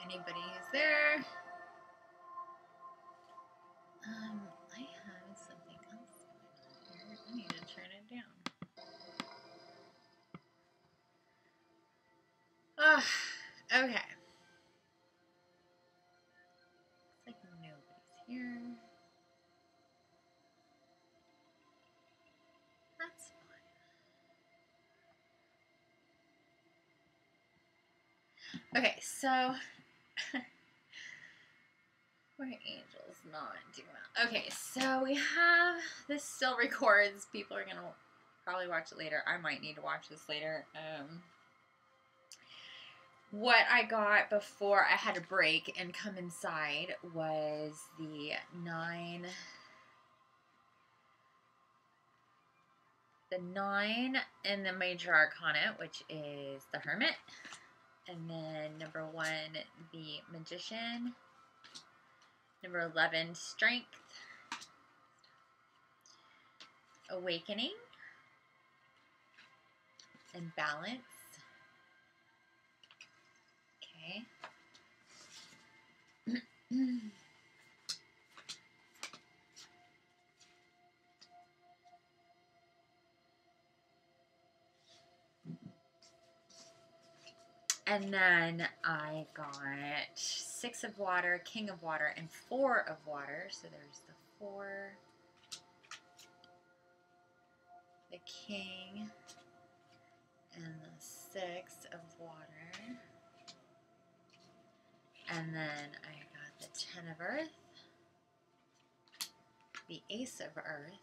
anybody who's there. I have something else going on here. I need to turn it down. Okay. Looks like nobody's here. That's fine. Okay, so poor Angel's not doing well. Okay, so we have this still records. People are gonna probably watch it later. I might need to watch this later. What I got before I had to break and come inside was the 9 in the Major Arcana, which is the Hermit. And then number 1, the Magician. Number 11, Strength. Awakening. And Balance. Okay. And then I got 6 of Water, King of Water, and 4 of Water. So there's the 4, the King, and the 6 of Water. And then I got the 10 of Earth, the Ace of Earth.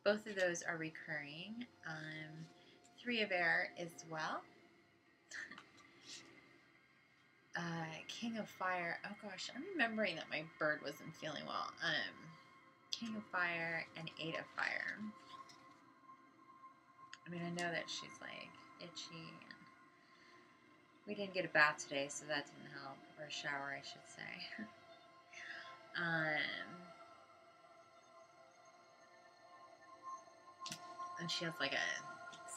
Both of those are recurring. 3 of Air as well. King of Fire. Oh gosh, I'm remembering that my bird wasn't feeling well. King of Fire and 8 of Fire. I mean, I know that she's like itchy. And we didn't get a bath today, so that didn't help. Or a shower, I should say. And she has like a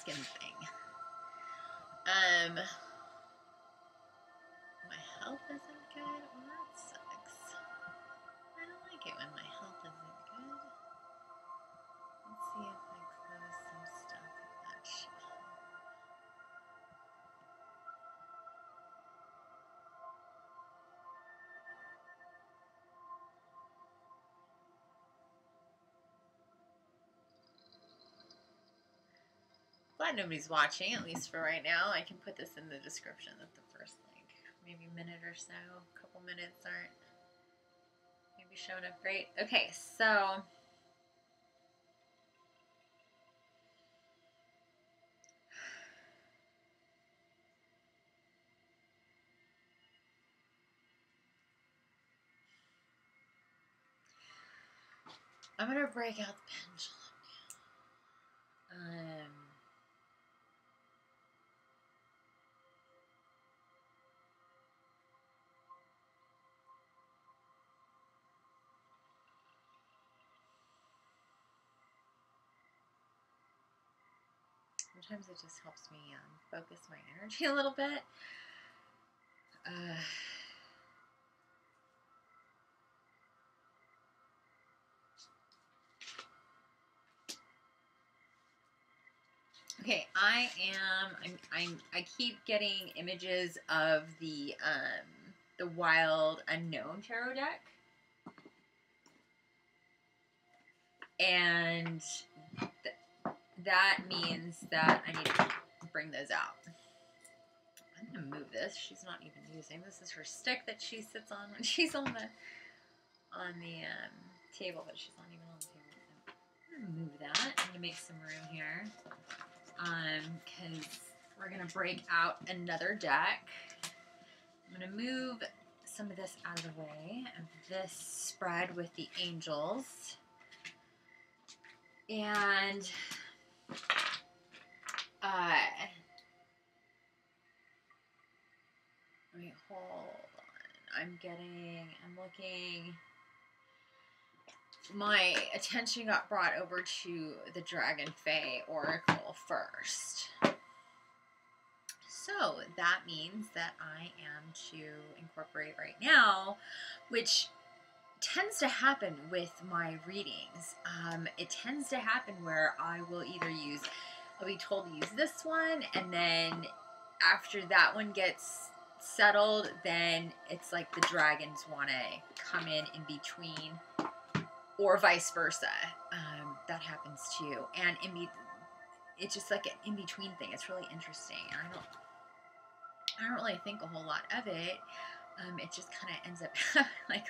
skin thing. My health isn't good. Well, that sucks. I don't like it when my health isn't good. Let's see if I close some stuff if that should help. Glad nobody's watching, at least for right now. I can put this in the description at the first, like, maybe minute or so. A couple minutes aren't maybe showing up great. Okay, so I'm gonna break out the pendulum now. Sometimes it just helps me focus my energy a little bit. Okay, I keep getting images of the Wild Unknown tarot deck. And that means that I need to bring those out. I'm gonna move this. She's not even using this. Is her stick that she sits on when she's on the table, but she's not even on the table. I'm gonna move that. I'm gonna make some room here, because we're gonna break out another deck. I'm gonna move some of this out of the way of this spread with the angels. And wait, hold on. I'm looking. My attention got brought over to the Dragon Fae Oracle first. So that means that I am to incorporate right now, which tends to happen with my readings. It tends to happen where I will either I'll be told to use this one, and then after that one gets settled, then it's like the dragons want to come in between, or vice versa. That happens too. And it's just like an in-between thing. It's really interesting. I don't really think a whole lot of it. It just kind of ends up like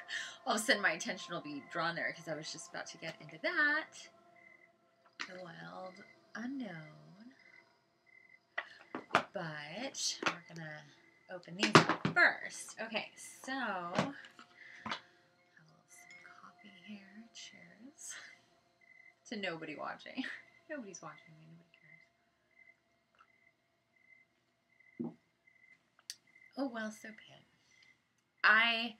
all of a sudden my attention will be drawn there because I was just about to get into that. The wild unknown. But we're going to open these up first. Okay, so have a little some coffee here. Cheers. To nobody watching. Nobody's watching me. Nobody cares. Oh, well, so bad. I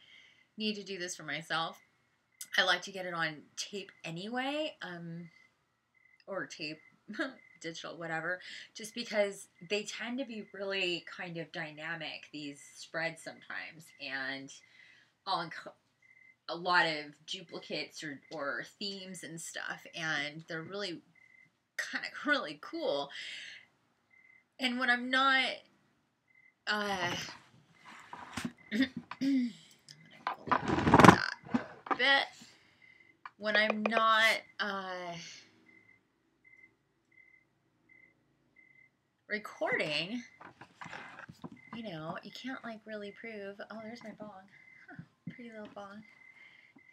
need to do this for myself. I like to get it on tape anyway, or tape, digital, whatever, just because they tend to be really kind of dynamic, these spreads sometimes, and a lot of duplicates or themes and stuff, and they're really kind of really cool. And when I'm not, I'm gonna pull up that bit. When I'm not, recording, you know, you can't like really prove. Oh, there's my bong. Huh, pretty little bong.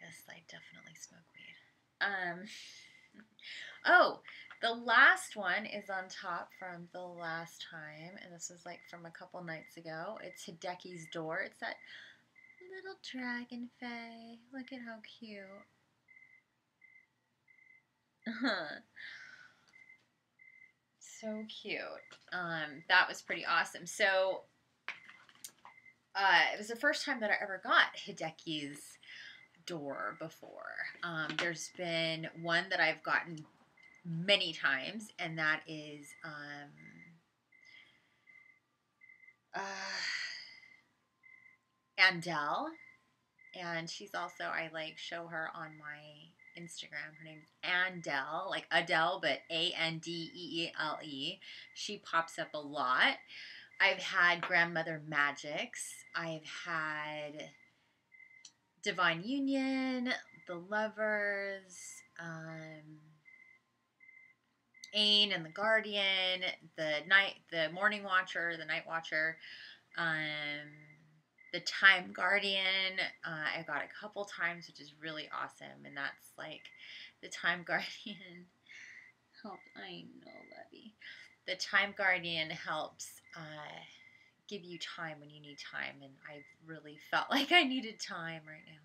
Yes, I definitely smoke weed. Oh, the last one is on top from the last time, and this is like from a couple nights ago. It's Hideki's Door. It's that little dragon fae. Look at how cute. So cute. That was pretty awesome. So, it was the first time that I ever got Hideki's Door before. There's been one that I've gotten many times, and that is Andelle, and she's also, I like show her on my Instagram. Her name's Andelle, like Adele, but Andeele. She pops up a lot. I've had Grandmother Magics. I've had Divine Union, The Lovers, Ain and the Guardian, the Morning Watcher, the Night Watcher, the Time Guardian. I got a couple times, which is really awesome, and that's like the Time Guardian help. I know, Levy. The Time Guardian helps give you time when you need time, and I really felt like I needed time right now.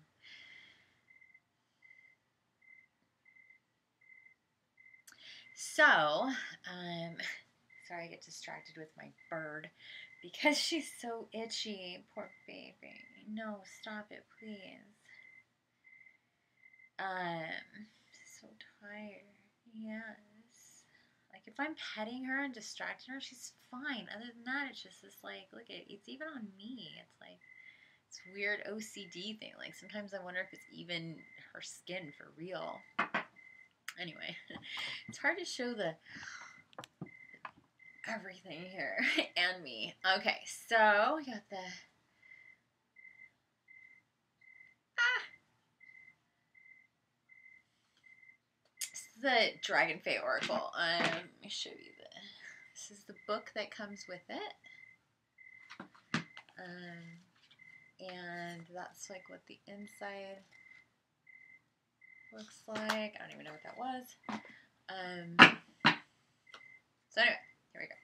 So, sorry I get distracted with my bird because she's so itchy. Poor baby. No, stop it, please. So tired. Yes. Like, if I'm petting her and distracting her, she's fine. Other than that, it's just this, like, look, it's even on me. It's like, it's weird OCD thing. Like, sometimes I wonder if it's even her skin for real. Anyway, it's hard to show the everything here and me. Okay, so we got the this is the Dragon Fae Oracle. Let me show you this is the book that comes with it. And that's like what the inside looks like. I don't even know what that was. So anyway, here we go.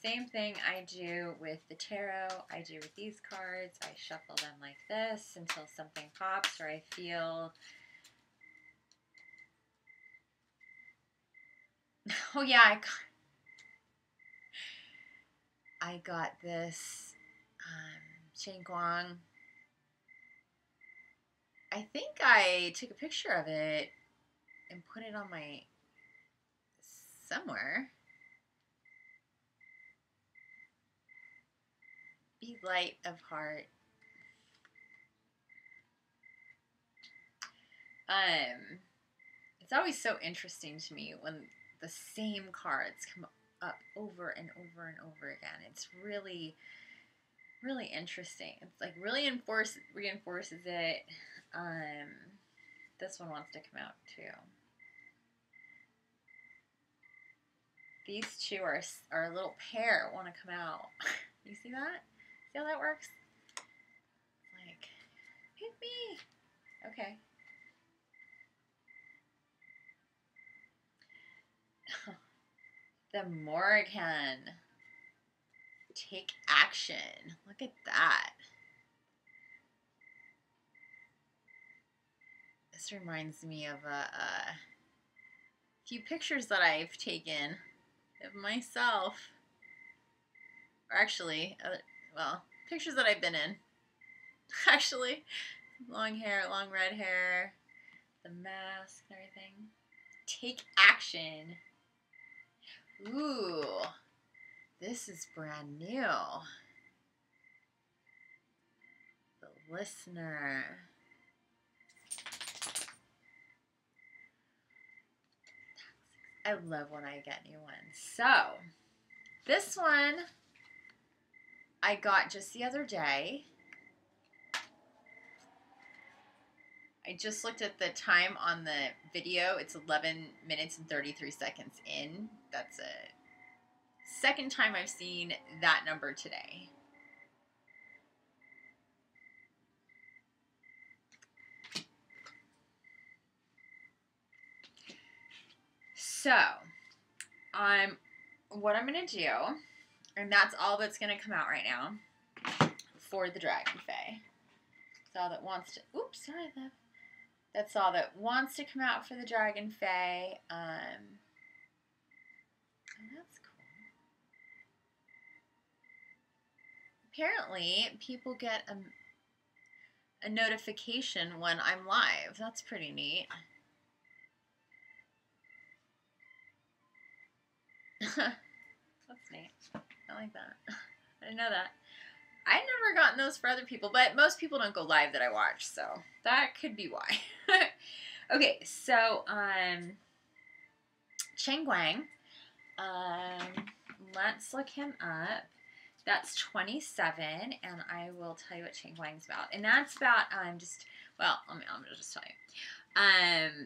Same thing I do with the tarot. I do with these cards. I shuffle them like this until something pops or I feel. Oh yeah, I got this Shane Guang. I think I took a picture of it and put it on my somewhere. Be light of heart. It's always so interesting to me when the same cards come up over and over and over again. It's really, really interesting. It's like really reinforces it. This one wants to come out too. These two are a little pair want to come out. You see that? See how that works? Like, pick me. Okay. The Morrigan. Take action. Look at that. This reminds me of a few pictures that I've taken of myself. Or actually, well, pictures that I've been in. Actually, long hair, long red hair, the mask and everything. Take action. Ooh, this is brand new. The Listener. I love when I get new ones. So, this one I got just the other day. I just looked at the time on the video. It's 11 minutes and 33 seconds in. That's a second time I've seen that number today. So, what I'm going to do, and that's all that's going to come out right now for the Dragon Fae. That's all that wants to, oops, sorry, love. That's all that wants to come out for the Dragon Fae. Oh, that's cool. Apparently, people get a notification when I'm live. That's pretty neat. That's neat. I like that. I didn't know that. I've never gotten those for other people, but most people don't go live that I watch, so that could be why. Okay, so Cheng Guang. Let's look him up. That's 27, and I will tell you what Cheng Guang's about. And that's about just, well, I'm gonna just tell you.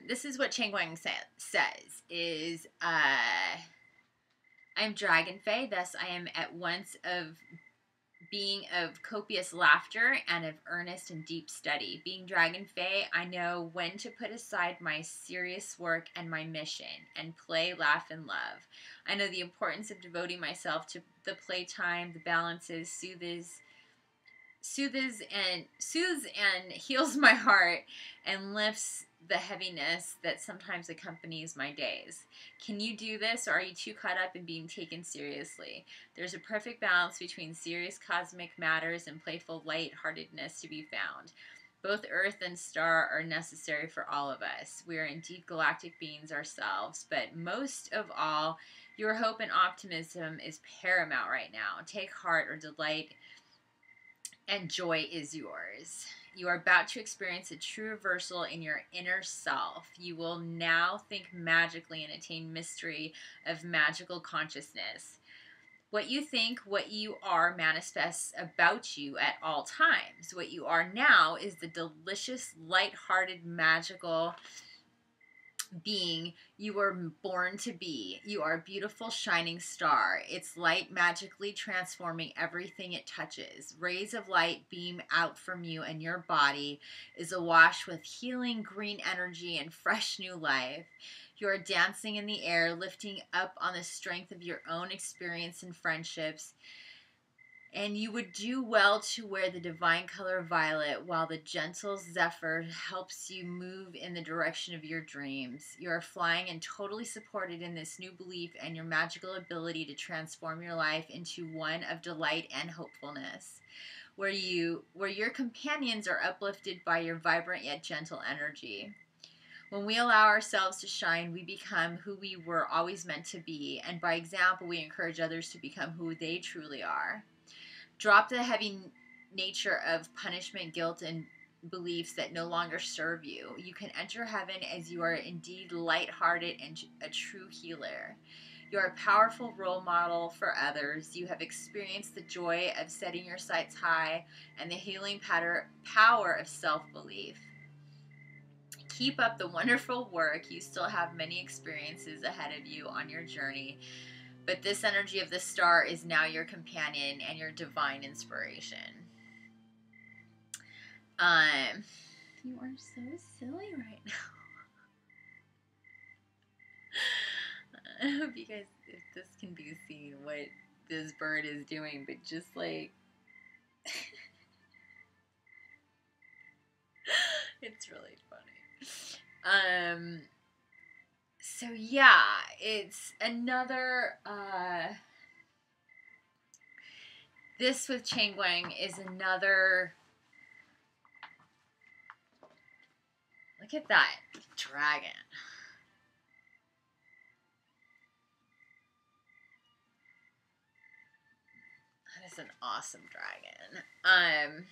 This is what Cheng Guang says is I'm Dragon Fae, thus I am at once of being of copious laughter and of earnest and deep study. Being Dragon Fae, I know when to put aside my serious work and my mission, and play, laugh, and love. I know the importance of devoting myself to the playtime, the balances, soothes and heals my heart, and lifts the heaviness that sometimes accompanies my days. Can you do this, or are you too caught up in being taken seriously? There's a perfect balance between serious cosmic matters and playful lightheartedness to be found. Both Earth and Star are necessary for all of us. We are indeed galactic beings ourselves, but most of all, your hope and optimism is paramount right now. Take heart or delight, and joy is yours. You are about to experience a true reversal in your inner self. You will now think magically and attain mystery of magical consciousness. What you think, what you are, manifests about you at all times. What you are now is the delicious, lighthearted, magical being you were born to be. You are a beautiful shining star. Its light magically transforming everything it touches. Rays of light beam out from you, and your body is awash with healing green energy and fresh new life. You are dancing in the air, lifting up on the strength of your own experience and friendships. And you would do well to wear the divine color violet, while the gentle zephyr helps you move in the direction of your dreams. You are flying and totally supported in this new belief and your magical ability to transform your life into one of delight and hopefulness, where your companions are uplifted by your vibrant yet gentle energy. When we allow ourselves to shine, we become who we were always meant to be, and by example, we encourage others to become who they truly are. Drop the heavy nature of punishment, guilt, and beliefs that no longer serve you. You can enter heaven as you are indeed light-hearted and a true healer. You are a powerful role model for others. You have experienced the joy of setting your sights high and the healing power of self-belief. Keep up the wonderful work. You still have many experiences ahead of you on your journey, but this energy of the star is now your companion and your divine inspiration. You are so silly right now. I hope you guys, if this can be seen, what this bird is doing, but just like, it's really funny. So yeah, it's another, this with Changguang is another, look at that dragon. That is an awesome dragon.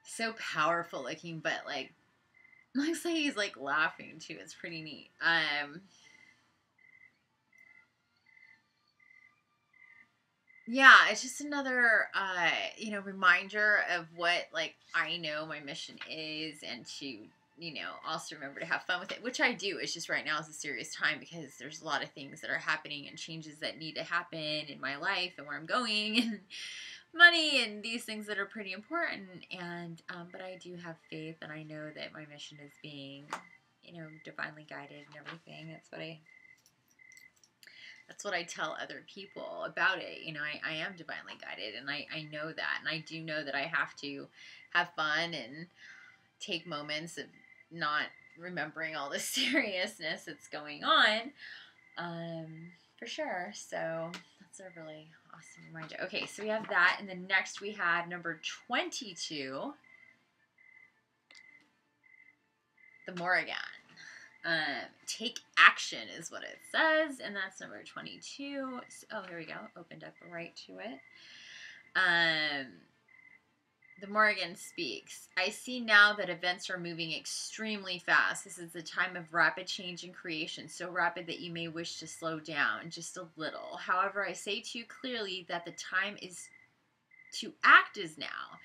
So powerful looking, but like, looks like he's like laughing too. It's pretty neat. Yeah, it's just another, you know, reminder of what, like, I know my mission is, and to, you know, also remember to have fun with it, which I do. It's just right now is a serious time because there's a lot of things that are happening and changes that need to happen in my life and where I'm going and money and these things that are pretty important. And, but I do have faith, and I know that my mission is being, you know, divinely guided and everything. That's what I tell other people about it. You know, I am divinely guided, and I know that. And I do know that I have to have fun and take moments of not remembering all the seriousness that's going on, for sure. So that's a really awesome reminder. Okay, so we have that. And then next we have number 22, the Morrigan. Take action is what it says, and that's number 22. Oh, here we go. Opened up right to it. The Morrigan speaks. I see now that events are moving extremely fast. This is a time of rapid change and creation, so rapid that you may wish to slow down just a little. However, I say to you clearly that the time is to act is now.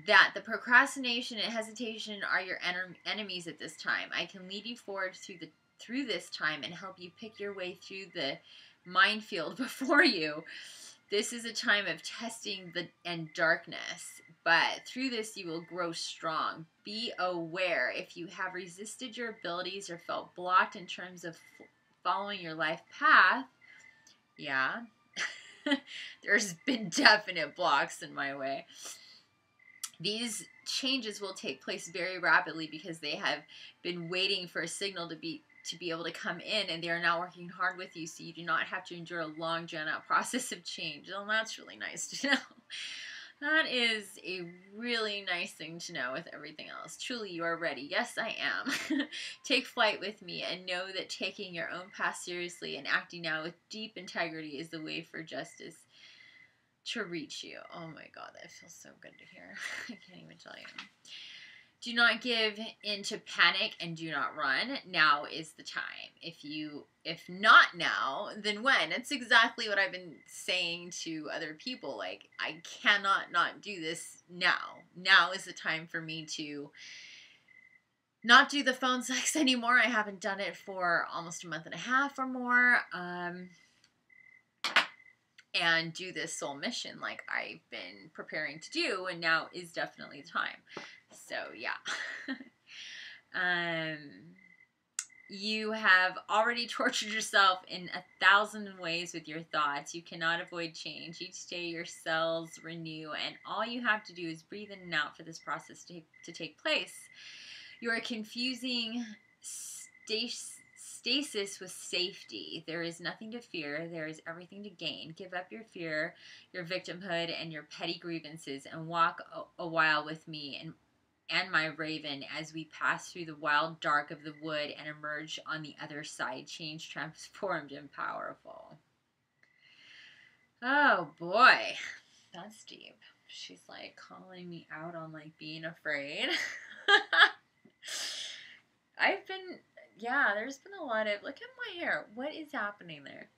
That the procrastination and hesitation are your enemies at this time. I can lead you forward through this time and help you pick your way through the minefield before you. This is a time of testing and darkness, but through this you will grow strong. Be aware if you have resisted your abilities or felt blocked in terms of following your life path. Yeah, there's been definite blocks in my way. These changes will take place very rapidly because they have been waiting for a signal to be able to come in, and they are now working hard with you, so you do not have to endure a long drawn-out process of change. Well, that's really nice to know. That is a really nice thing to know with everything else. Truly, you are ready. Yes, I am. Take flight with me and know that taking your own path seriously and acting now with deep integrity is the way for justice to reach you. Oh my God, that feels so good to hear. I can't even tell you. Do not give in to panic and do not run. Now is the time. If not now, then when? It's exactly what I've been saying to other people. Like, I cannot not do this now. Now is the time for me to not do the phone sex anymore. I haven't done it for almost a month and a half or more. And do this soul mission like I've been preparing to do, and now is definitely the time. So yeah. You have already tortured yourself in 1,000 ways with your thoughts. You cannot avoid change. Each day your cells renew, and all you have to do is breathe in and out for this process to take place. You are confusing stasis with safety. There is nothing to fear. There is everything to gain. Give up your fear, your victimhood, and your petty grievances, and walk a while with me and my raven as we pass through the wild dark of the wood and emerge on the other side, changed, transformed, and powerful. Oh boy, that's deep. She's like calling me out on like being afraid. I've been, yeah, there's been a lot of, look at my hair. What is happening there?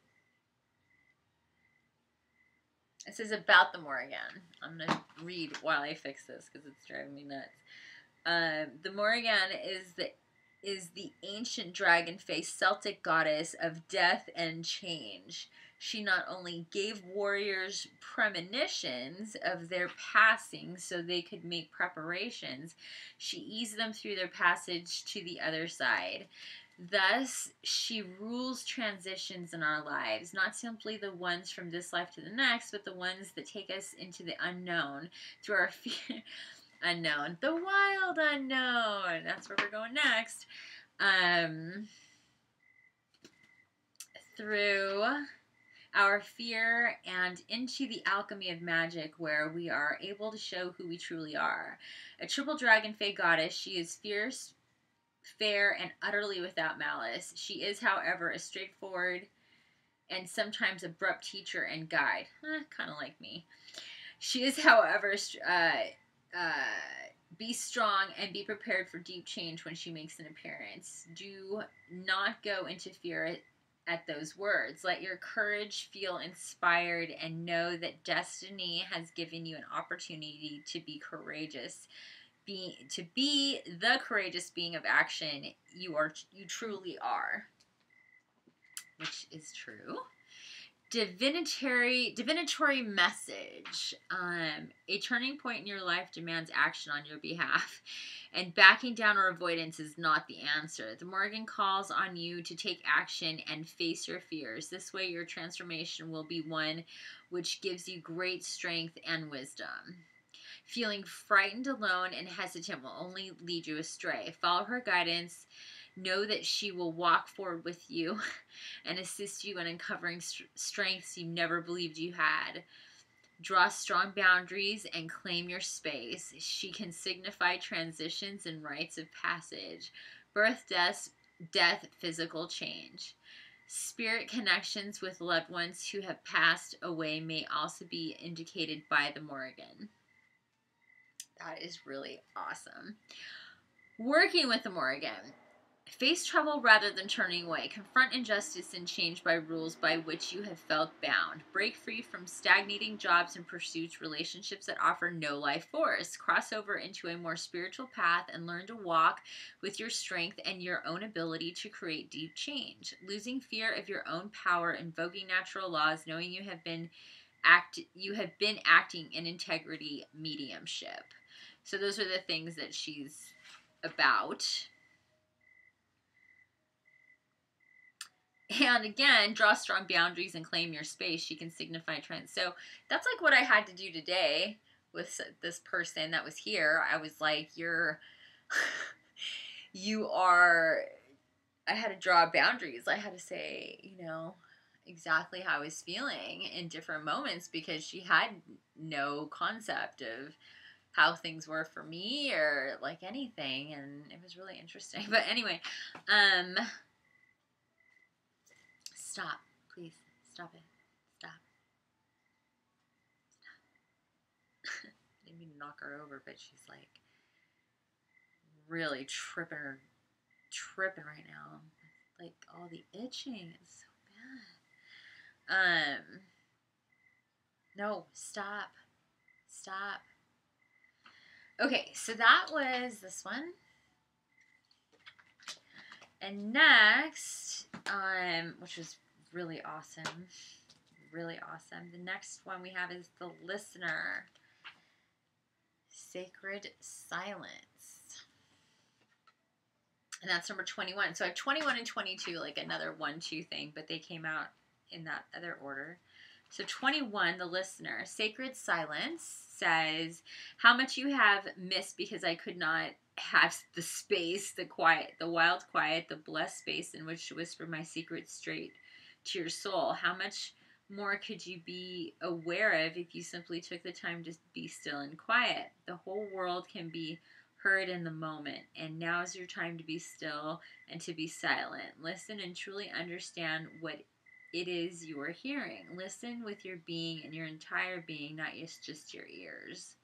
This is about the Morrigan. I'm going to read while I fix this because it's driving me nuts. The Morrigan is the ancient dragon faced Celtic goddess of death and change. She not only gave warriors premonitions of their passing so they could make preparations, she eased them through their passage to the other side. Thus, she rules transitions in our lives, not simply the ones from this life to the next, but the ones that take us into the unknown through our fear. Unknown, the wild unknown. That's where we're going next. Through our fear and into the alchemy of magic, where we are able to show who we truly are. A triple dragon fae goddess, she is fierce, fair, and utterly without malice. She is, however, a straightforward and sometimes abrupt teacher and guide. Kind of like me. She is, however, be strong and be prepared for deep change when she makes an appearance. Do not go into fear at those words. Let your courage feel inspired and know that destiny has given you an opportunity to be courageous. To be the courageous being of action you truly are, which is true. Divinatory message. A turning point in your life demands action on your behalf, and backing down or avoidance is not the answer. The Morrigan calls on you to take action and face your fears. This way your transformation will be one which gives you great strength and wisdom. Feeling frightened, alone, and hesitant will only lead you astray. Follow her guidance. Know that she will walk forward with you and assist you in uncovering strengths you never believed you had. Draw strong boundaries and claim your space. She can signify transitions and rites of passage, birth, death, physical change. Spirit connections with loved ones who have passed away may also be indicated by the Morrigan. That is really awesome. Working with the Morrigan. Face trouble rather than turning away. Confront injustice and change by rules by which you have felt bound. Break free from stagnating jobs and pursuits, relationships that offer no life force. Cross over into a more spiritual path and learn to walk with your strength and your own ability to create deep change. Losing fear of your own power, invoking natural laws, knowing you have been acting in integrity, mediumship. So those are the things that she's about. And again, draw strong boundaries and claim your space. She can signify trends. So that's like what I had to do today with this person that was here. I was like, I had to draw boundaries. I had to say, exactly how I was feeling in different moments because she had no concept of how things were for me or like anything. And it was really interesting. But anyway, stop, please. Stop it. Stop. I didn't mean to knock her over, but she's like really tripping right now. Like all the itching is so bad. No, stop. Stop. Okay, so that was this one. And next, which was really awesome. Really awesome. The next one we have is the listener. Sacred silence. And that's number 21. So I have 21 and 22, like another 1-2 thing, but they came out in that other order. So 21, the listener. Sacred silence says, how much you have missed because I could not have the space, the quiet, the wild quiet, the blessed space in which to whisper my secrets straight to your soul. How much more could you be aware of if you simply took the time to be still and quiet? The whole world can be heard in the moment, and now is your time to be still and to be silent. Listen and truly understand what it is you are hearing. Listen with your being and your entire being, not just your ears.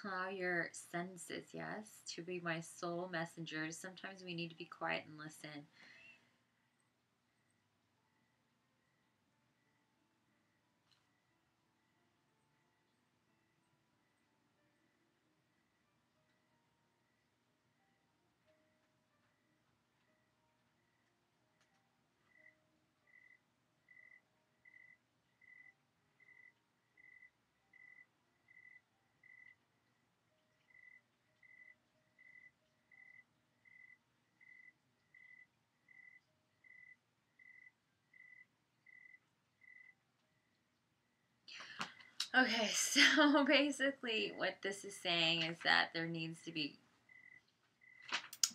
Allow your senses, yes, to be my soul messengers. Sometimes we need to be quiet and listen. Okay, so basically what this is saying is that there needs to be,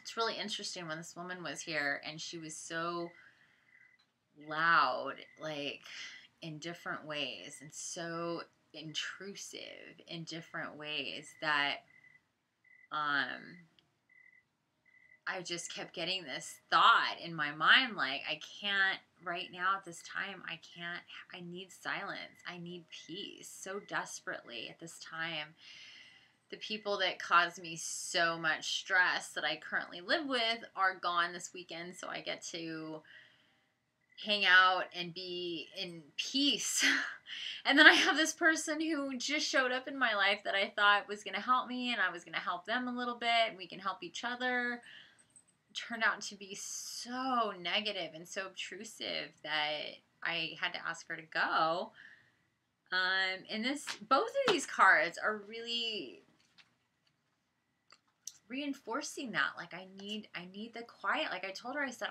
it's really interesting when this woman was here and she was so loud, like in different ways, and so intrusive in different ways that I just kept getting this thought in my mind, like, I can't right now at this time, I need silence. I need peace so desperately at this time. The people that cause me so much stress that I currently live with are gone this weekend, so I get to hang out and be in peace. And then I have this person who just showed up in my life that I thought was going to help me, and I was going to help them a little bit, and we can help each other. Turned out to be so negative and so obtrusive that I had to ask her to go. And both of these cards are really reinforcing that. Like, I need the quiet. Like I told her, I said,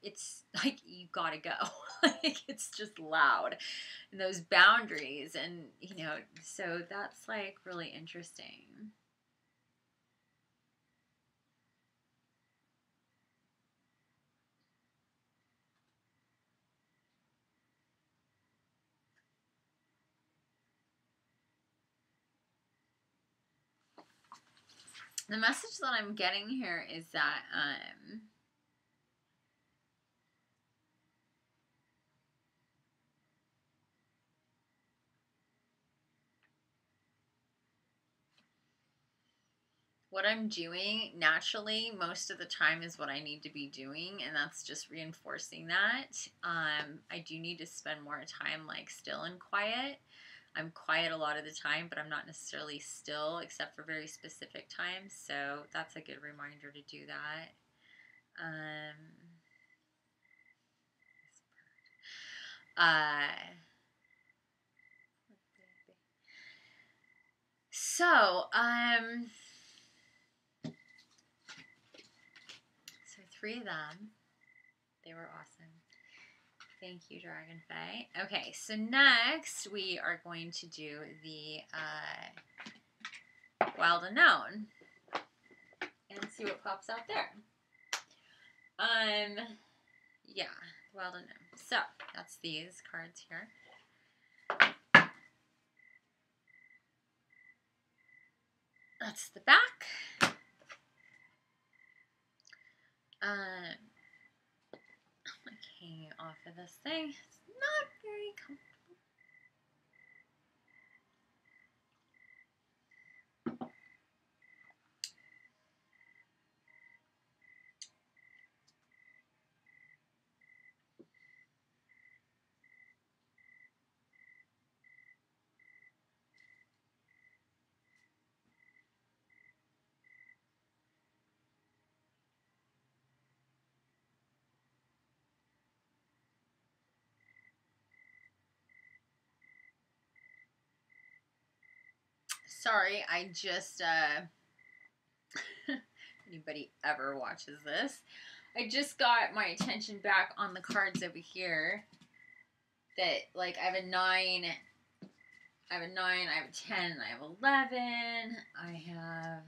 it's like, you gotta go. Like, it's just loud, and those boundaries, and so that's like really interesting. The message that I'm getting here is that what I'm doing naturally most of the time is what I need to be doing, and that's just reinforcing that. I do need to spend more time like still and quiet. I'm quiet a lot of the time, but I'm not necessarily still except for very specific times, so that's a good reminder to do that. So 3 of them. They were awesome. Thank you, Dragon Fae. Okay, so next we are going to do the Wild Unknown and see what pops out there. Yeah, Wild Unknown. So that's these cards here. That's the back. Like hanging off of this thing. It's not very comfortable. Sorry, I just, anybody ever watches this, I just got my attention back on the cards over here that, like, I have a 9, I have a 10, I have 11, I have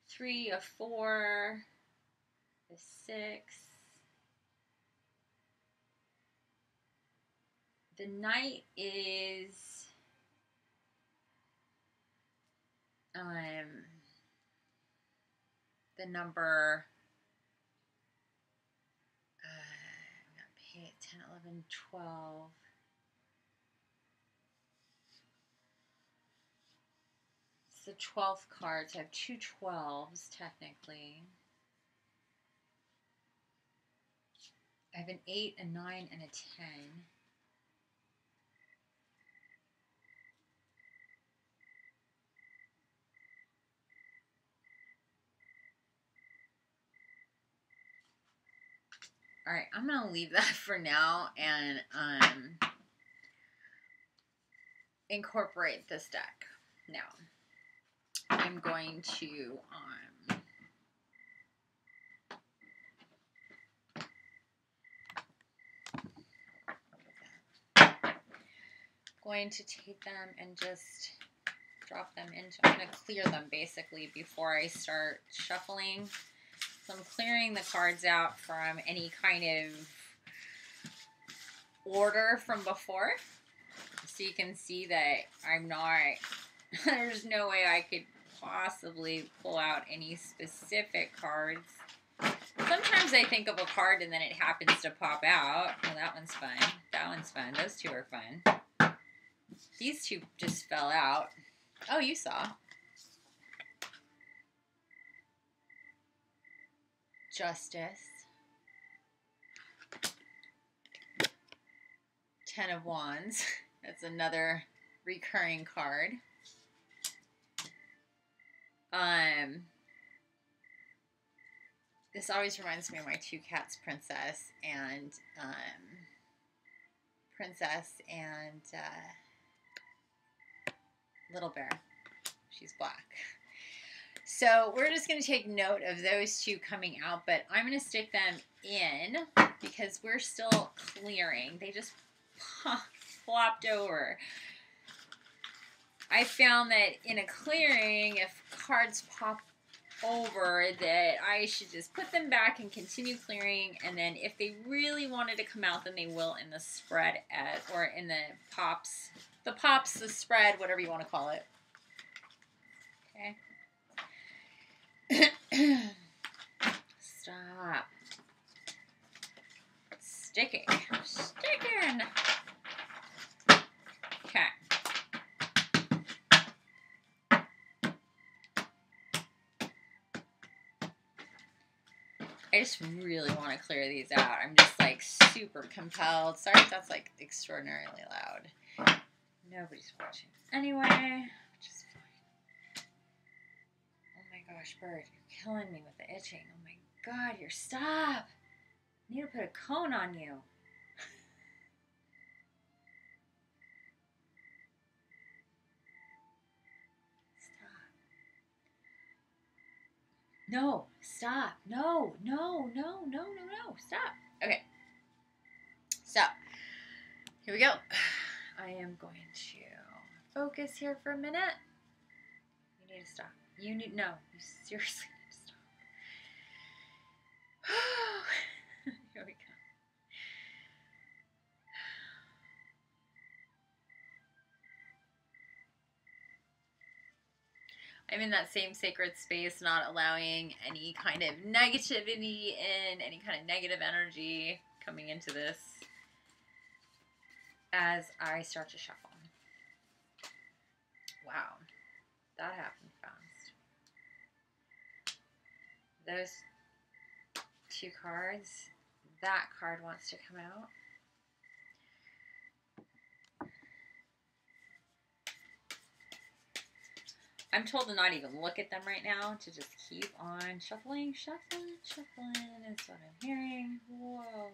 3, a 4, a 6. The Knight is the number Okay, 10, 11, 12. It's the 12th card, so I have 2 12s technically. I have an 8, a 9, and a 10. All right, I'm going to leave that for now and incorporate this deck. Now, I'm going to take them and just drop them into, I'm going to clear them basically before I start shuffling. So I'm clearing the cards out from any kind of order from before. So you can see that I'm not, there's no way I could possibly pull out any specific cards. Sometimes I think of a card and then it happens to pop out. Oh, that one's fun. That one's fun. Those two are fun. These two just fell out. Oh, you saw. Justice. 10 of Wands. That's another recurring card. This always reminds me of my 2 cats, Princess and Little Bear. She's black. So we're just going to take note of those 2 coming out, but I'm going to stick them in because we're still clearing. They just flopped over. I found that in a clearing, if cards pop over, that I should just put them back and continue clearing, and then if they really wanted to come out, then they will in the spread or in the pops, the spread, whatever you want to call it. Okay. Stop. Sticking. Okay. I just really want to clear these out. I'm just like super compelled. Sorry if that's like extraordinarily loud. Nobody's watching anyway, which is fine. Oh my gosh, Bird, you're killing me with the itching. Oh my God, stop. I need to put a cone on you. No, stop. No, stop. Okay. So, here we go. I am going to focus here for a minute. You need to stop. You seriously need to stop. Here we go. I'm in that same sacred space, not allowing any kind of negativity in, any kind of negative energy coming into this as I start to shuffle. Wow, that happened fast. Those 2 cards, that card wants to come out. I'm told to not even look at them right now, to just keep on shuffling is what I'm hearing. Whoa.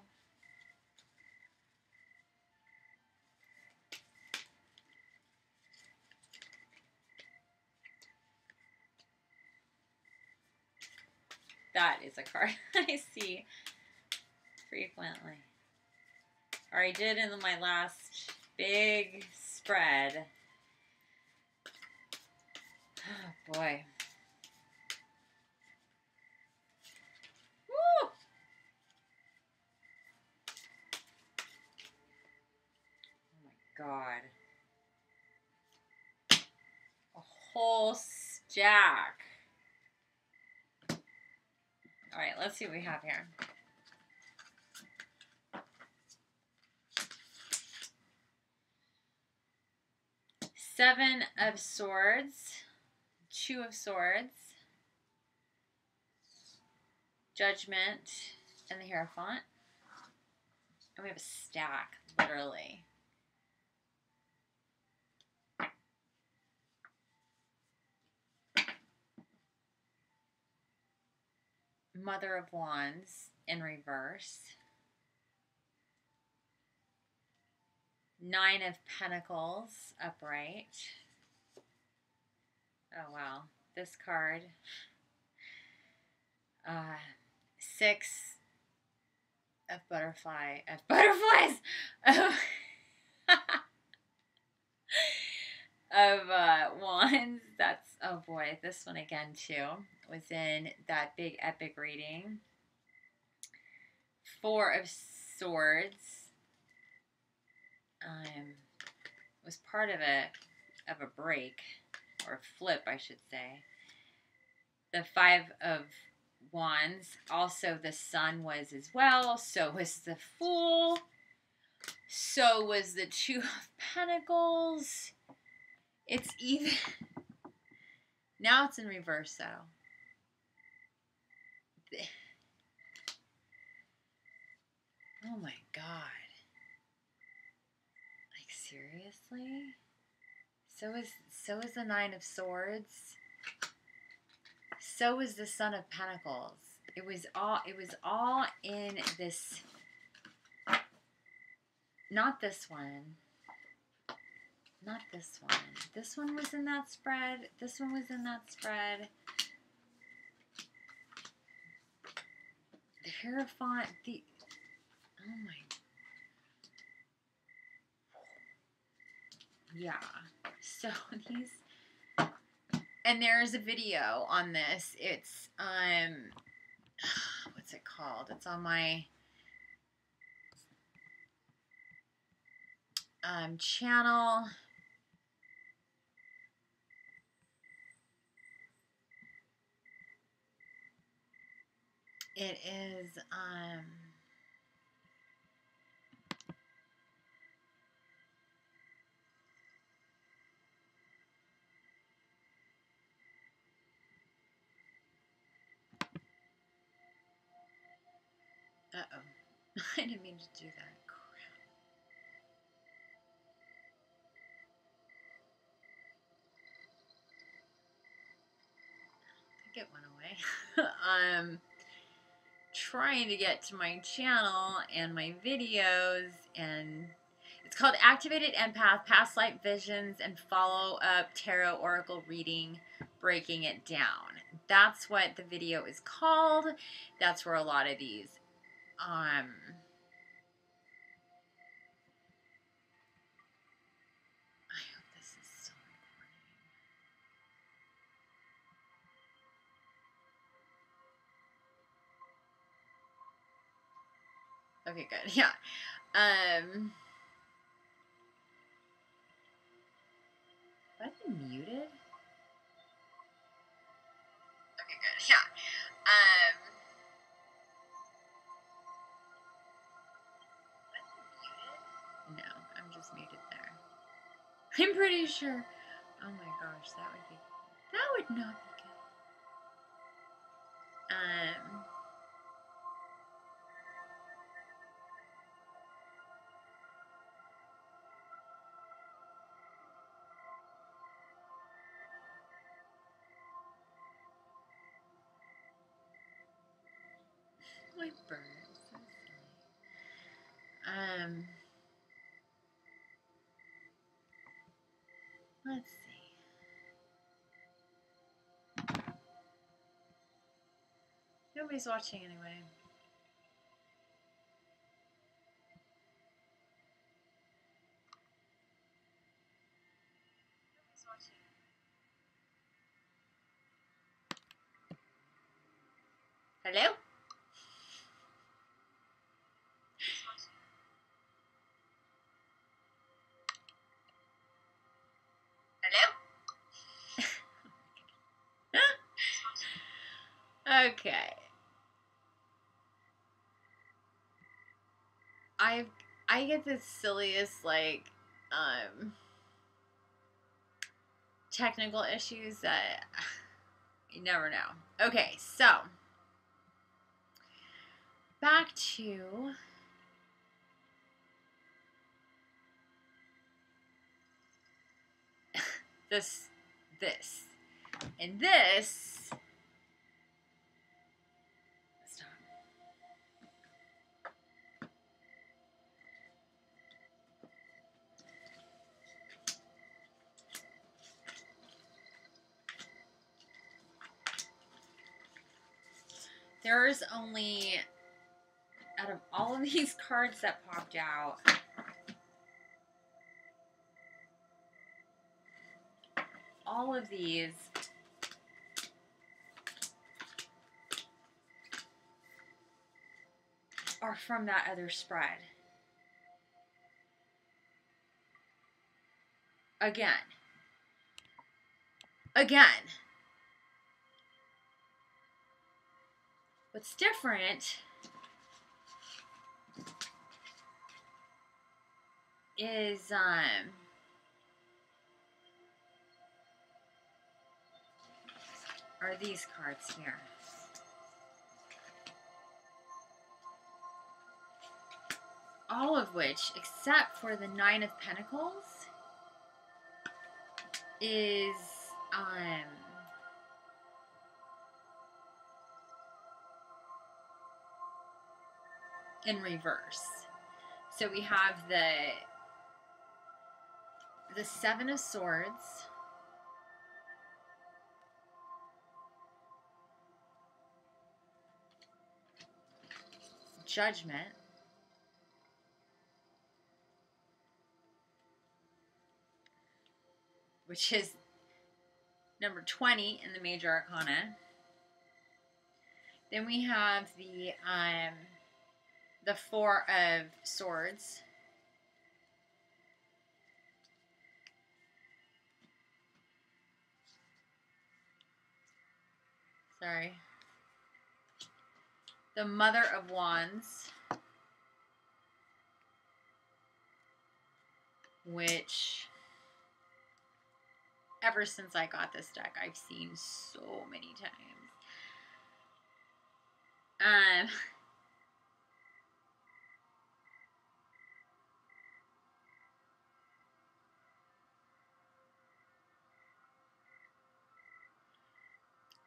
That is a card I see frequently. Or I did in my last big spread. Oh boy. Woo! Oh my God. A whole stack. All right, let's see what we have here. Seven of Swords, Two of Swords, Judgment, and the Hierophant. And we have a stack, literally. Mother of Wands in reverse. Nine of Pentacles upright. Oh, wow. This card. Six of butterflies. Of Wands. That's, oh boy, this one again too was in that big epic reading. Four of Swords. Was part of a break, or flip, I should say. The Five of Wands. Also, the Sun was as well. So was the Fool. So was the Two of Pentacles. It's even. Now it's in reverse, though. Oh my God. Like, seriously? So is the Nine of Swords. So was the Son of Pentacles. It was all in this. Not this one. Not this one. This one was in that spread. This one was in that spread. The Hierophant. Oh my. Yeah. So these. And there's a video on this. It's what's it called? It's on my channel. It is uh-oh. I didn't mean to do that. Crap. I think it went away. Trying to get to my channel and my videos, and it's called Activated Empath, Past Life Visions, and Follow-Up Tarot Oracle Reading, Breaking It Down. That's what the video is called. That's where a lot of these I hope this is still recording. Okay, good. Yeah. Have I been muted? Okay, good. Yeah. No, I'm just muted there. I'm pretty sure. Oh my gosh, that would not be good. My bird is so silly. Let's see. Nobody's watching anyway. Hello? Hello? Okay. I get the silliest, like, technical issues that you never know. Okay, so back to this, and this. Stop. There's only, out of all of these cards that popped out, all of these are from that other spread. Again. What's different is are these cards here. All of which, except for the Nine of Pentacles, is in reverse. So we have the Seven of Swords, Judgment, which is number 20 in the Major Arcana. Then we have the Four of Swords, sorry, the Mother of Wands, which ever since I got this deck, I've seen so many times.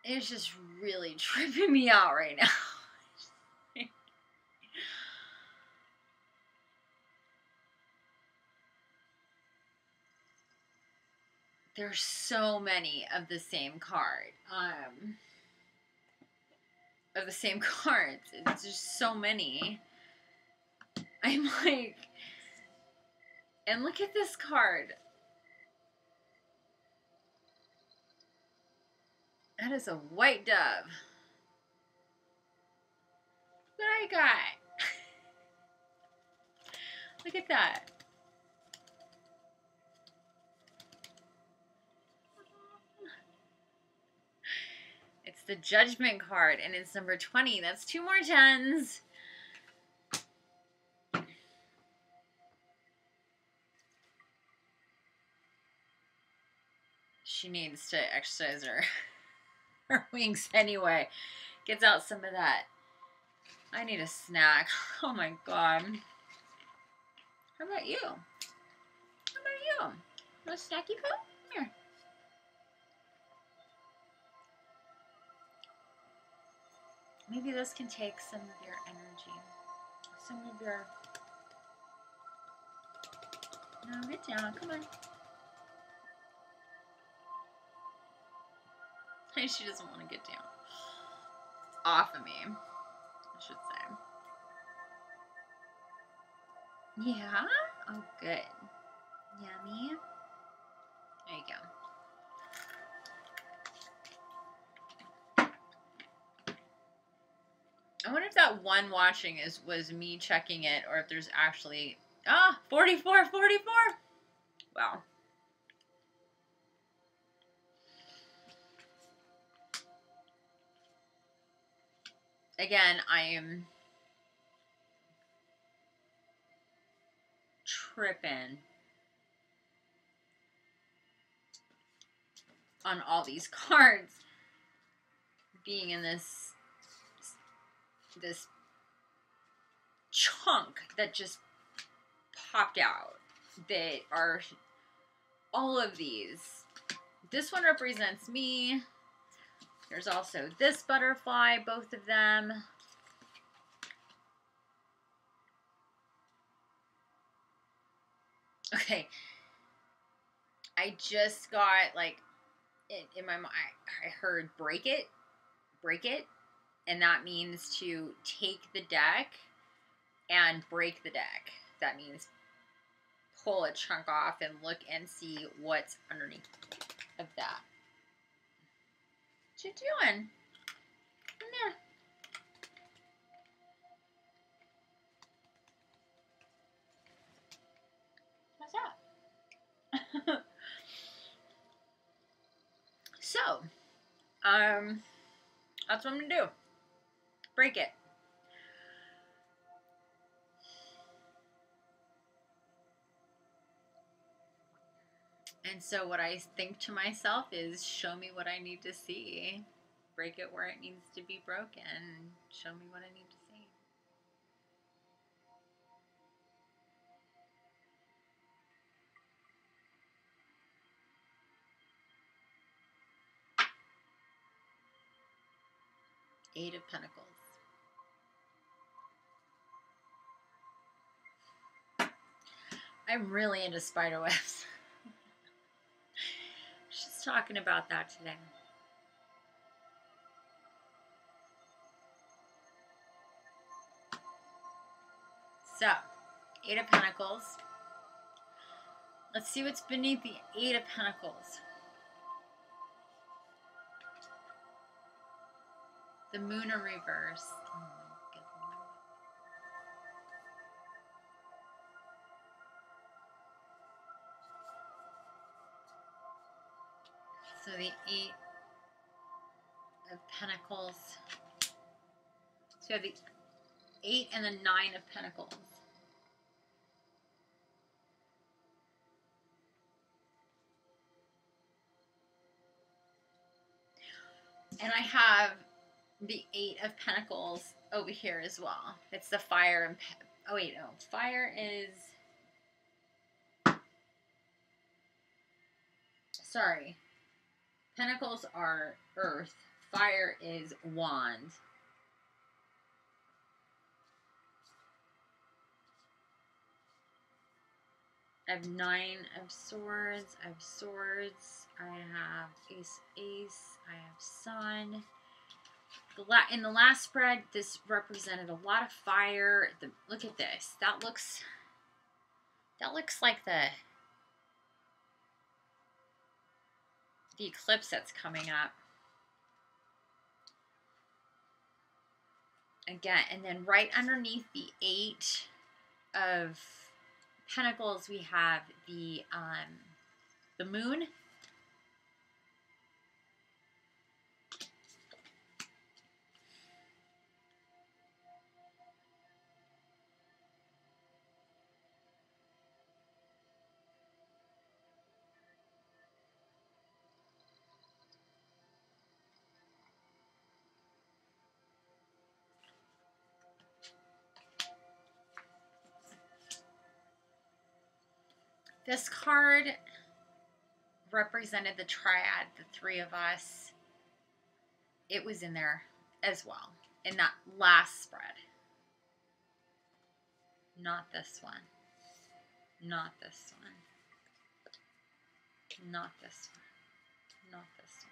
It's just really tripping me out right now. There's so many of the same card. Of the same cards. It's just so many. I'm like, and look at this card. That is a white dove. What I got? Look at that. It's the Judgment card, and it's number 20. That's 2 more 10s. She needs to exercise her wings anyway. Gets out some of that. I need a snack. Oh my god. How about you? How about you? No snacky poo? Come here. Maybe this can take some of your energy. Some of your... No, get down. Come on. She doesn't want to get down. Off of me, I should say. Yeah? Oh, good. Yummy. There you go. I wonder if that one watching was me checking it, or if there's actually... 44! Wow. Again, I am tripping. on all these cards being in this chunk that just popped out, that are all of these. This one represents me. There's also this butterfly, both of them. Okay. I just got, like, in my mind, I heard break it, and that means to take the deck and break the deck. That means pull a chunk off and look and see what's underneath of that. What you doing? Come here. What's that? So, that's what I'm gonna do. Break it. And so what I think to myself is, show me what I need to see. Break it where it needs to be broken. Show me what I need to see. Eight of Pentacles. I'm really into spider webs. She's talking about that today. So, Eight of Pentacles. Let's see what's beneath the Eight of Pentacles. The Moon in reverse. Oh my goodness. So the Eight of Pentacles. So you have the 8 and the 9 of Pentacles. And I have the 8 of Pentacles over here as well. It's the fire and... Oh, wait, no. Fire is... Sorry. Pentacles are earth. Fire is wand. I have 9 of swords. I have swords. I have ace, I have sun. In the last spread, this represented a lot of fire. Look at this. That looks like the eclipse that's coming up. Again, and then right underneath the 8 of Pentacles, we have the moon. This card represented the triad, the 3 of us. It was in there as well, in that last spread. Not this one. Not this one. Not this one. Not this one.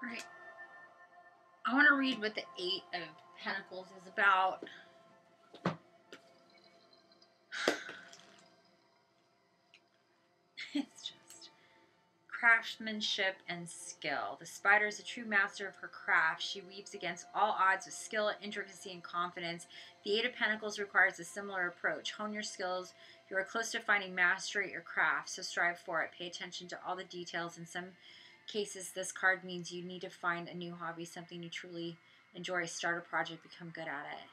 All right, I want to read what the Eight of Pentacles is about. It's just craftsmanship and skill. The spider is a true master of her craft. She weaves against all odds with skill, intricacy, and confidence. The Eight of Pentacles requires a similar approach. Hone your skills. You are close to finding mastery at your craft, so strive for it. Pay attention to all the details. In some cases, this card means you need to find a new hobby, something you truly enjoy. Start a project, become good at it.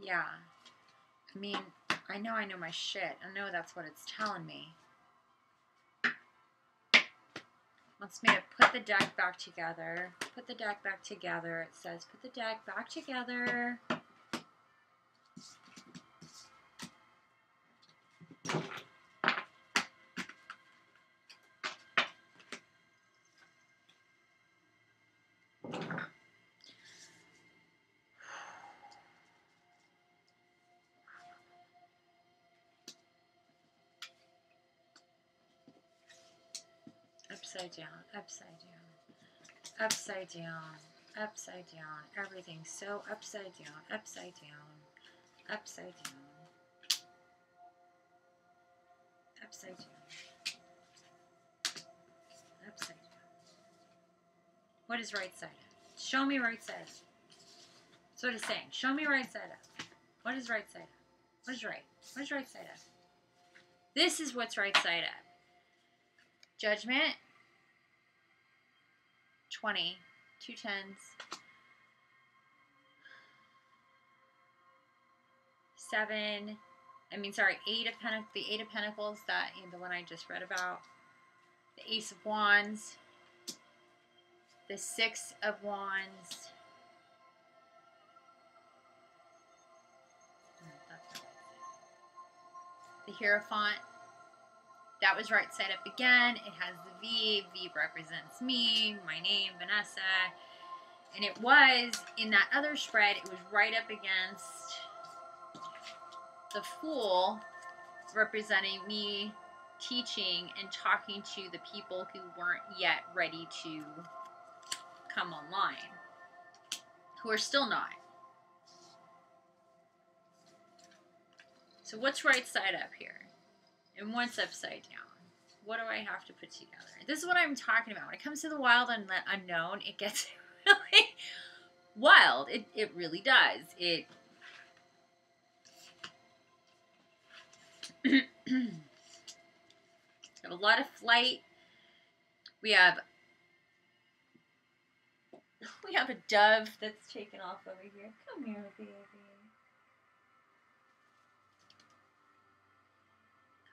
Yeah. I mean, I know my shit. I know that's what it's telling me. Wants me to put the deck back together. Put the deck back together. It says, put the deck back together. Upside down, upside down, upside down, upside down. Everything's so upside down, upside down, upside down, upside down, upside down. What is right side up? Show me right side up. That's what it's saying. Show me right side up. What is right side up? What is right? What is right side up? This is what's right side up. Judgment. 20. 2 10s. 7. The 8 of Pentacles, the one I just read about. The Ace of Wands. The 6 of Wands. The Hierophant. That was right side up again. It has the V. V represents me, my name, Vanessa. And it was, in that other spread, it was right up against the Fool, representing me teaching and talking to the people who weren't yet ready to come online, who are still not. So what's right side up here? And what's upside down? What do I have to put together? This is what I'm talking about. When it comes to the wild and the unknown, it gets really wild. It really does. It got a lot of flight. We have a dove that's taken off over here. Come here, baby.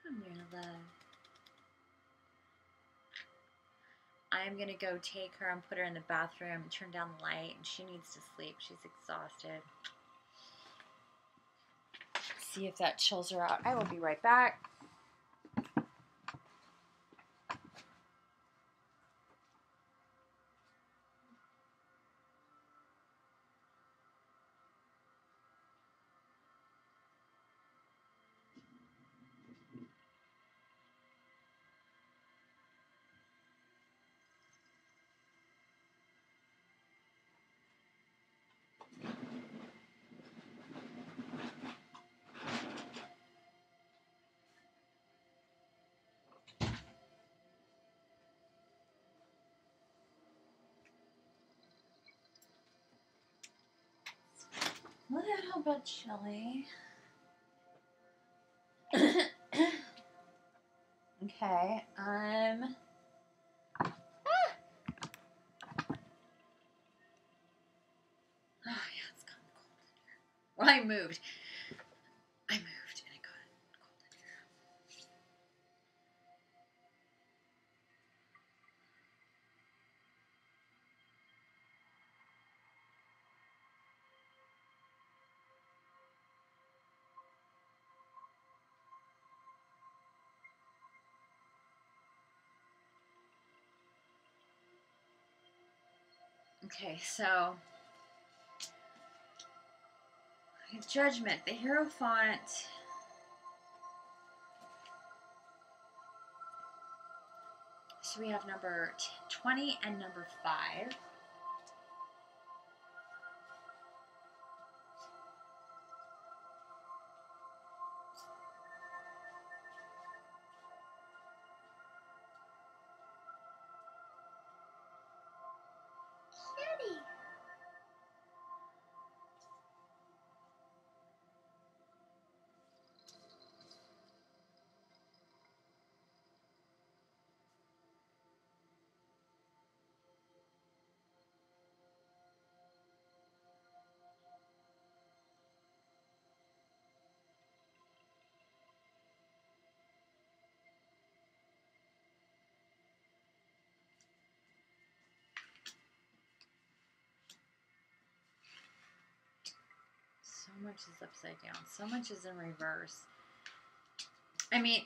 Come here, love. I'm going to go take her and put her in the bathroom, turn down the light, and she needs to sleep. She's exhausted. See if that chills her out. I will be right back. A little bit chilly. Okay, oh yeah, it's kind of cold in here. Well, I moved and it got cold in here. Okay, so We have Judgment, the Hierophant. So we have number 20 and number 5. So much is upside down. So much is in reverse. I mean,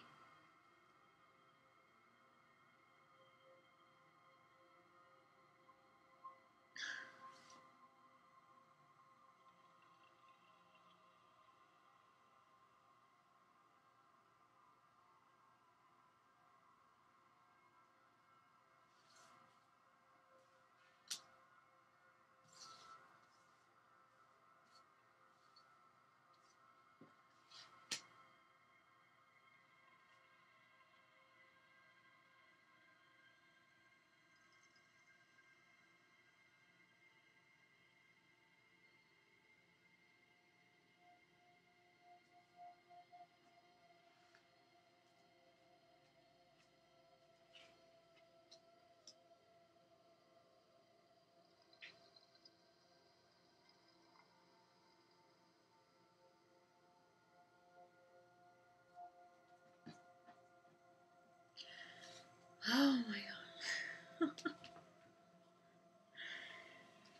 oh my God.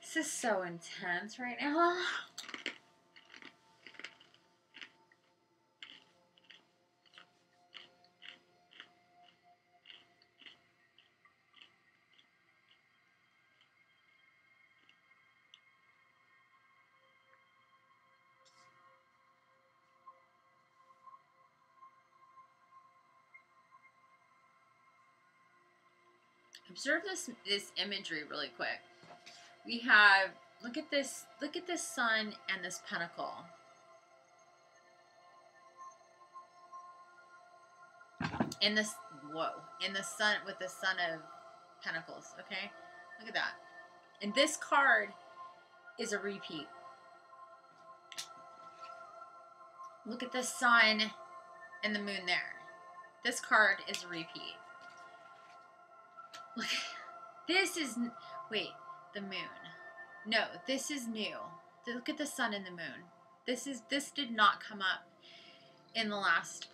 This is so intense right now. Observe this imagery really quick. We have, look at this sun and this pentacle. In this, whoa, in the sun, with the Son of Pentacles, okay? Look at that. And this card is a repeat. Look at the sun and the moon there. This card is a repeat. Look, this is, wait, the moon. No, this is new. Look at the sun and the moon. This did not come up in the last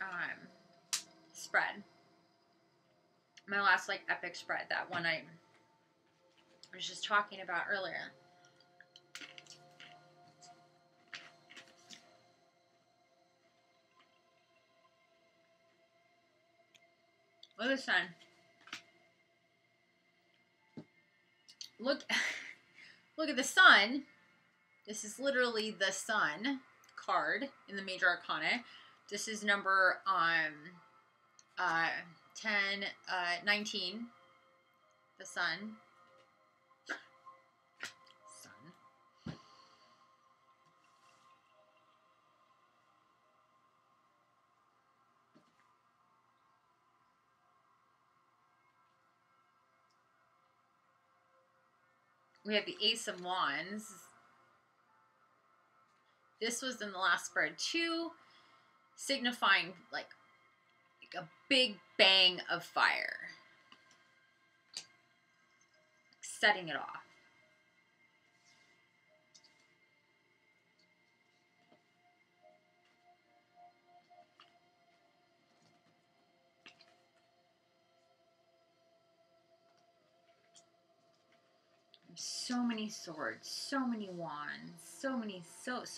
spread. My last like epic spread, that one I was just talking about earlier. Look at the sun. Look at the sun. This is literally the sun card in the Major Arcana. This is number 19. The sun. We have the Ace of Wands. This was in the last spread too, signifying like a big bang of fire. Setting it off. So many swords, so many wands, so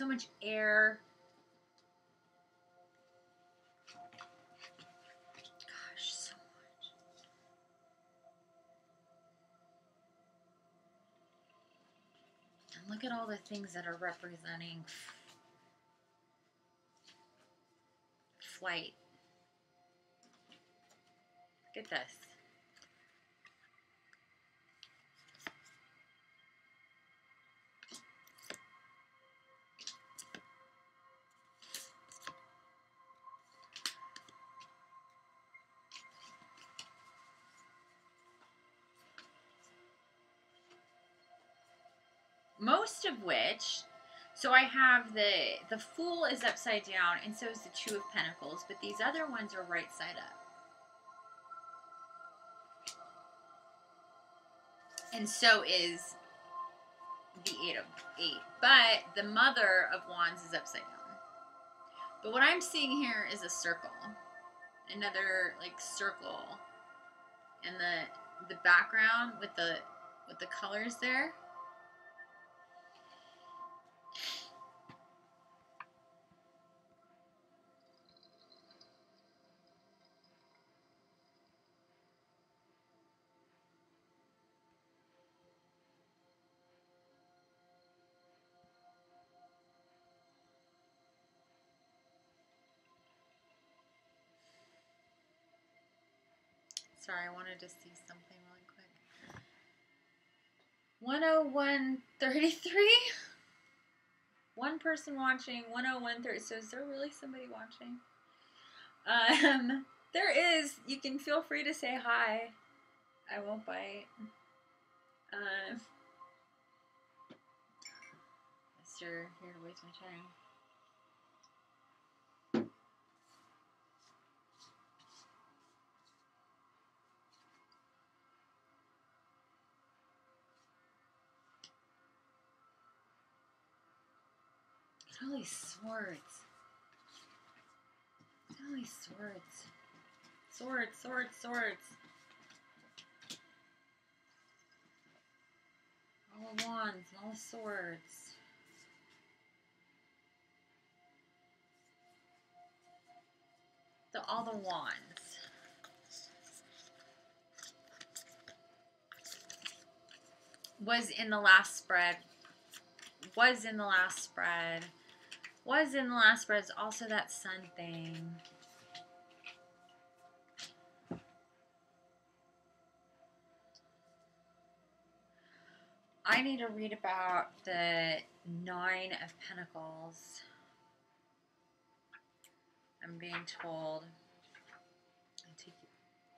much air. Gosh, so much. And look at all the things that are representing white. Look at this. Most of which, so I have the Fool is upside down, and so is the Two of Pentacles, but these other ones are right side up. And so is the Eight, but the Mother of Wands is upside down. But what I'm seeing here is a circle, another like circle, and the background with the colors there. Sorry, I wanted to see something really quick. 101.33. One person watching. 101.30. So is there really somebody watching? There is. You can feel free to say hi. I won't bite. You're here to waste my time. Holy swords. Holy swords. Swords, swords, swords. All the wands and all the swords. All the wands. Was in the last spread. Was in the last spread. Was in the last spread. It's also that sun thing. I need to read about the Nine of Pentacles. I'm being told.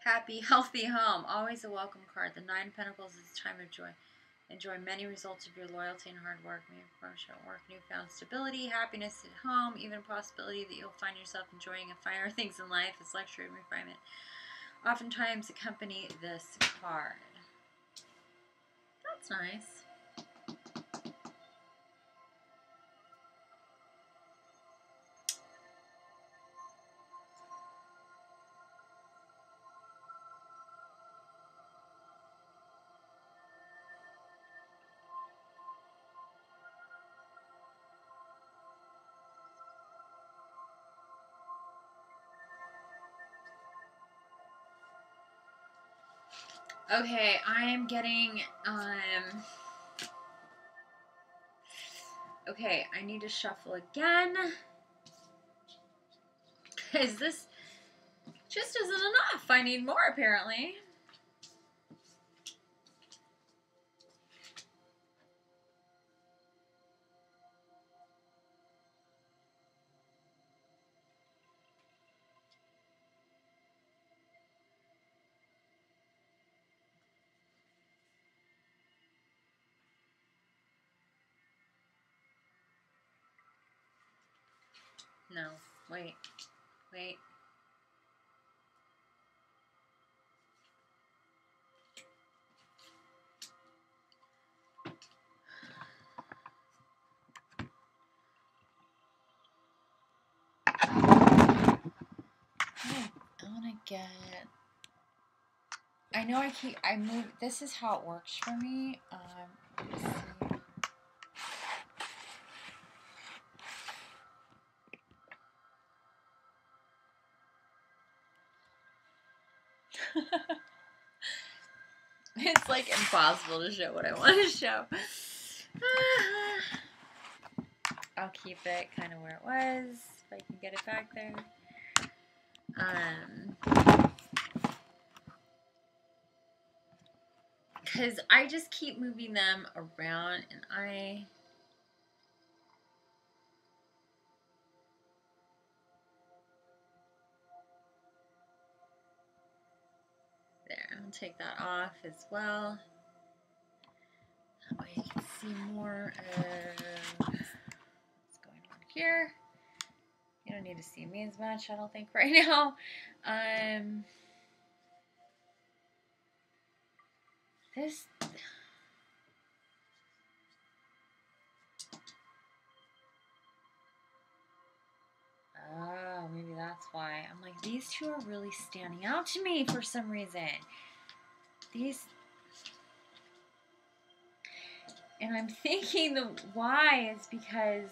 Happy, healthy home. Always a welcome card. The Nine of Pentacles is a time of joy. Enjoy many results of your loyalty and hard work. May promotion at work, newfound stability, happiness at home, even a possibility that you'll find yourself enjoying a finer things in life as luxury and refinement oftentimes accompany this card. That's nice. Okay, I am getting, okay, I need to shuffle again, because this just isn't enough. I need more, apparently. No, wait. I want to get, I know I move, this is how it works for me. Let's see. It's like impossible to show what I want to show. I'll keep it kind of where it was, if I can get it back there. Because I just keep moving them around, and there, I'll take that off as well. That way you can see more of what's going on here. You don't need to see me as much, I don't think, right now. This... Oh, maybe that's why. I'm like, these two are really standing out to me for some reason. These... And I'm thinking the why is because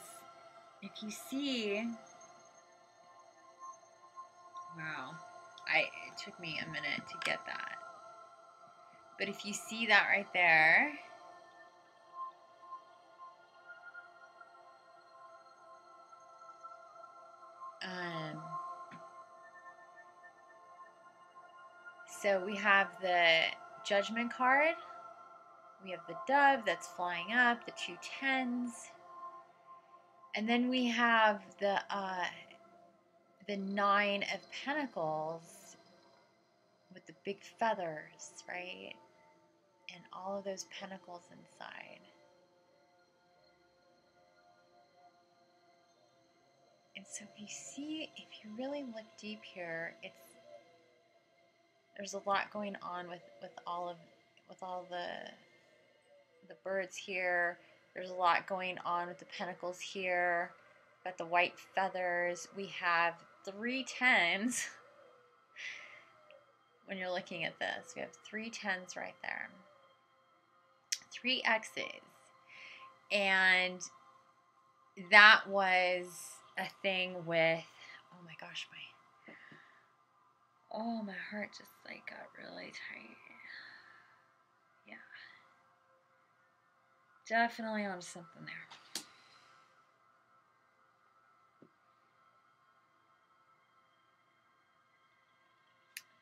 if you see... Wow. It took me a minute to get that. But if you see that right there... so we have the Judgment card. We have the dove that's flying up, the 2 10s. And then we have the 9 of Pentacles with the big feathers, right? And all of those pentacles inside. And so if you see, if you really look deep here, there's a lot going on with all the birds here. There's a lot going on with the pentacles here. Got the white feathers. We have 3 10s. When you're looking at this, we have 3 10s right there. 3 X's. And that was a thing with, oh my gosh, my heart just like got really tight. Yeah. Definitely onto something there.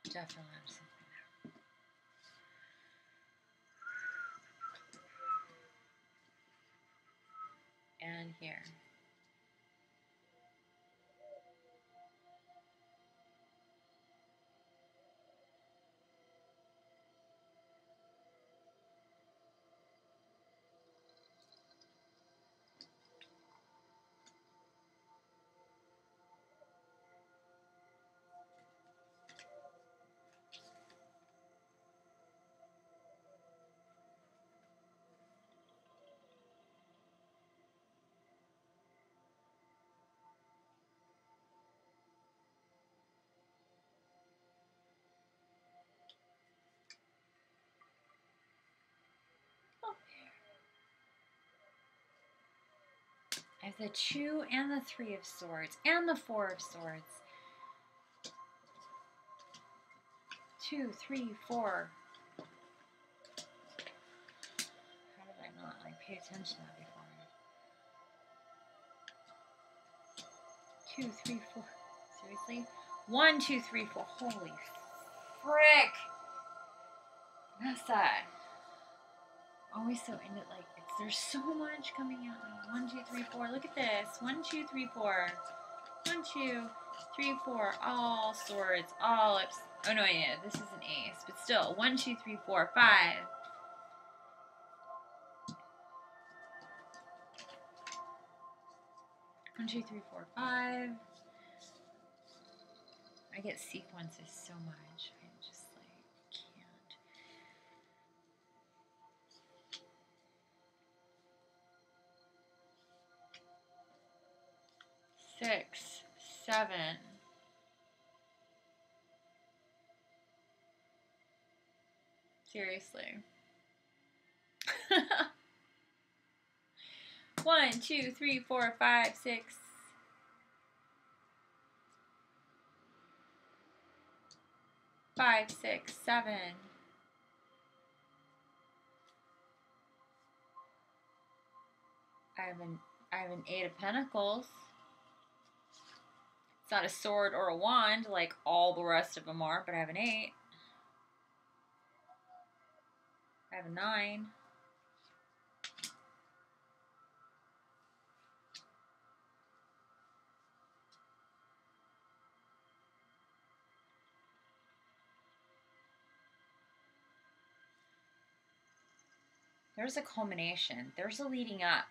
Definitely onto something there. And here. I have the 2 and the 3 of Swords and the 4 of Swords. 2, 3, 4. How did I not pay attention to that before? 2, 3, 4. Seriously? 1, 2, 3, 4. Holy frick! Nessa. Always so into there's so much coming out. 1, 2, 3, 4. Look at this. 1, 2, 3, 4. 1, 2, 3, 4. All swords. All ups. Oh no, yeah, this is an ace, but still. 1, 2, 3, 4, 5. 1, 2, 3, 4, 5. I get sequences so much. I just can't. 6, 7. Seriously. 1, 2, 3, 4, 5, 6. 5, 6, 7. I have an 8 of Pentacles. It's not a sword or a wand like all the rest of them are, but I have an 8. I have a 9. There's a culmination. There's a leading up.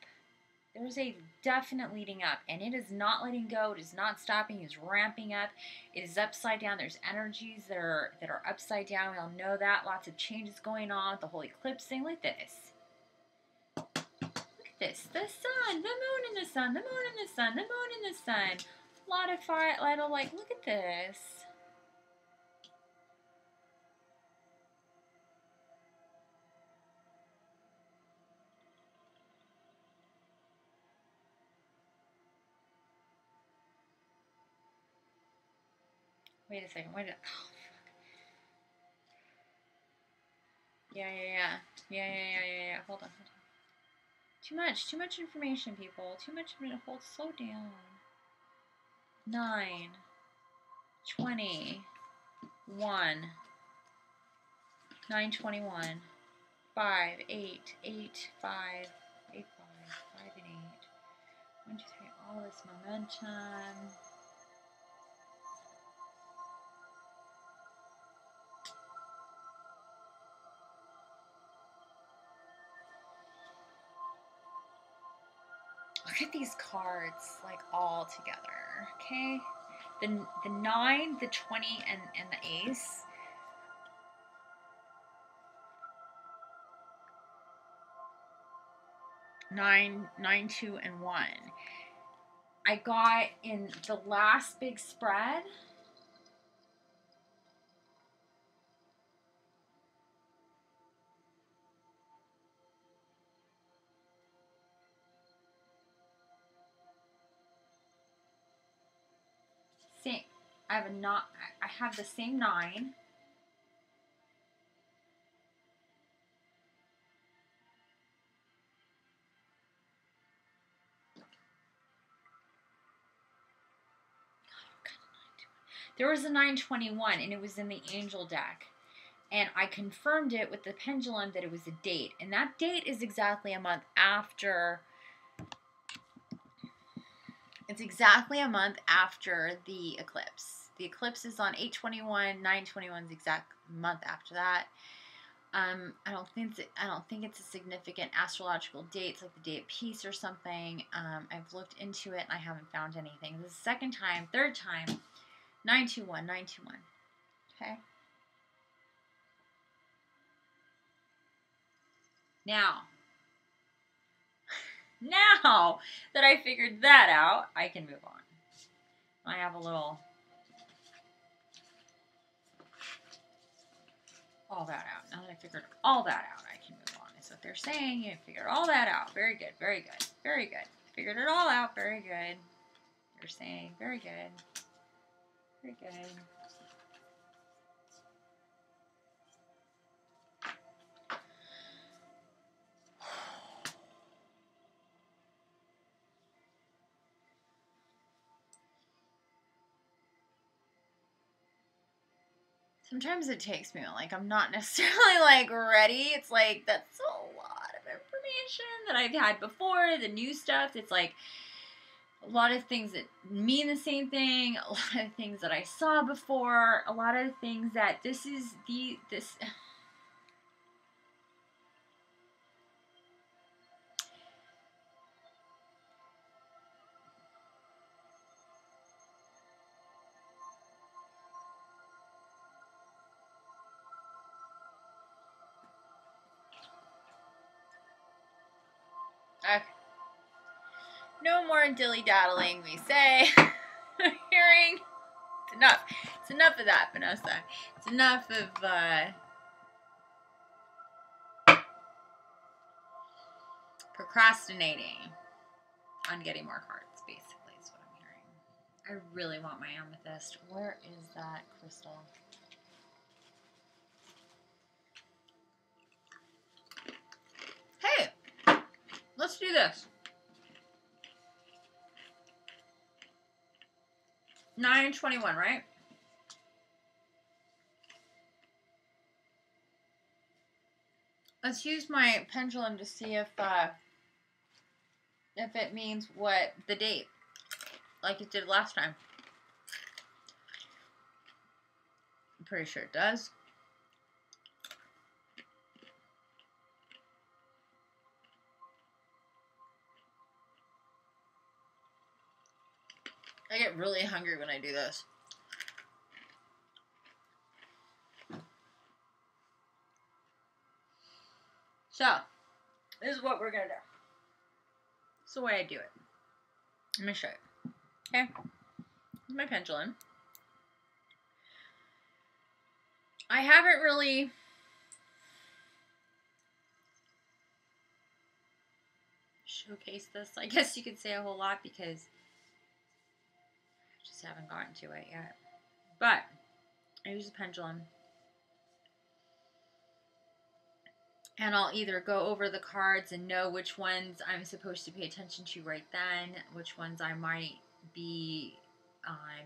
There's a definite leading up, and it is not letting go. It is not stopping. It is ramping up. It is upside down. There's energies that are upside down. We all know that. Lots of changes going on. The whole eclipse thing. Look at this. Look at this. The sun, the moon, and the sun. The moon and the sun. The moon and the sun. A lot of fire. A lot of like. Look at this. Wait a second. Wait a. Oh, fuck. Yeah. Hold on. Too much information, people. Too much. Hold. Slow down. 9, 20, 1, 9, 21, 5, 8, 8, 5, 8, 5, 5 and 8. 1, 2, 3. All this momentum. Look at these cards, like, all together, okay? The 9, the 20, and the ace. Nine, 2, and 1. I got in the last big spread. Same. I have the same 9. There was a 921, and it was in the angel deck. And I confirmed it with the pendulum that it was a date. And that date is exactly a month after. It's exactly a month after the eclipse. The eclipse is on 8/21. 9/21 is the exact month after that. I don't think it's a significant astrological date. It's like the day of peace or something. I've looked into it and I haven't found anything. This is the second time, third time. 921, 921. Okay. Now that I figured that out, I can move on. I have a little all that out. Now that I figured all that out, I can move on. Is what they're saying. You figured all that out. Very good. Very good. Very good. Figured it all out. Very good. They're saying very good. Very good. Sometimes it takes me, like, I'm not necessarily, like, ready. It's like, that's a lot of information that I've had before. The new stuff, it's like a lot of things that mean the same thing. A lot of things that I saw before. A lot of things that this. Okay. No more dilly-daddling, we say. Hearing. It's enough. It's enough of that, Vanessa. It's enough of, procrastinating on getting more cards, basically, is what I'm hearing. I really want my amethyst. Where is that crystal? Hey! Let's do this. 9:21, right? Let's use my pendulum to see if it means what the date, like it did last time. I'm pretty sure it does. I get really hungry when I do this. So, this is what we're going to do. This is the way I do it. I'm going to show you. Okay? Here's my pendulum. I haven't really showcased this, I guess you could say, a whole lot because I just haven't gotten to it yet. But I use a pendulum. And I'll either go over the cards and know which ones I'm supposed to pay attention to right then, which ones I might be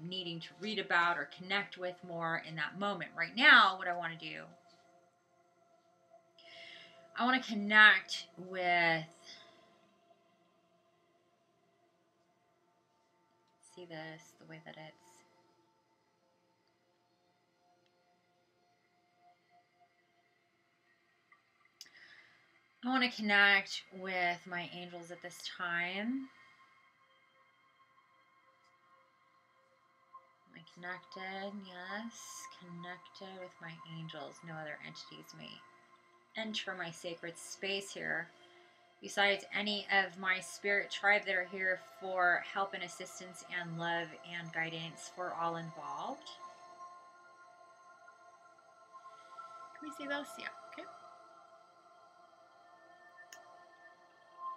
needing to read about or connect with more in that moment. Right now, what I want to do, I want to connect with, see this, the way that it's, I want to connect with my angels at this time. Am I connected? Yes. Connected with my angels. No other entities may enter my sacred space here. Besides any of my spirit tribe that are here for help and assistance and love and guidance for all involved. Can we see those? Yeah. Okay.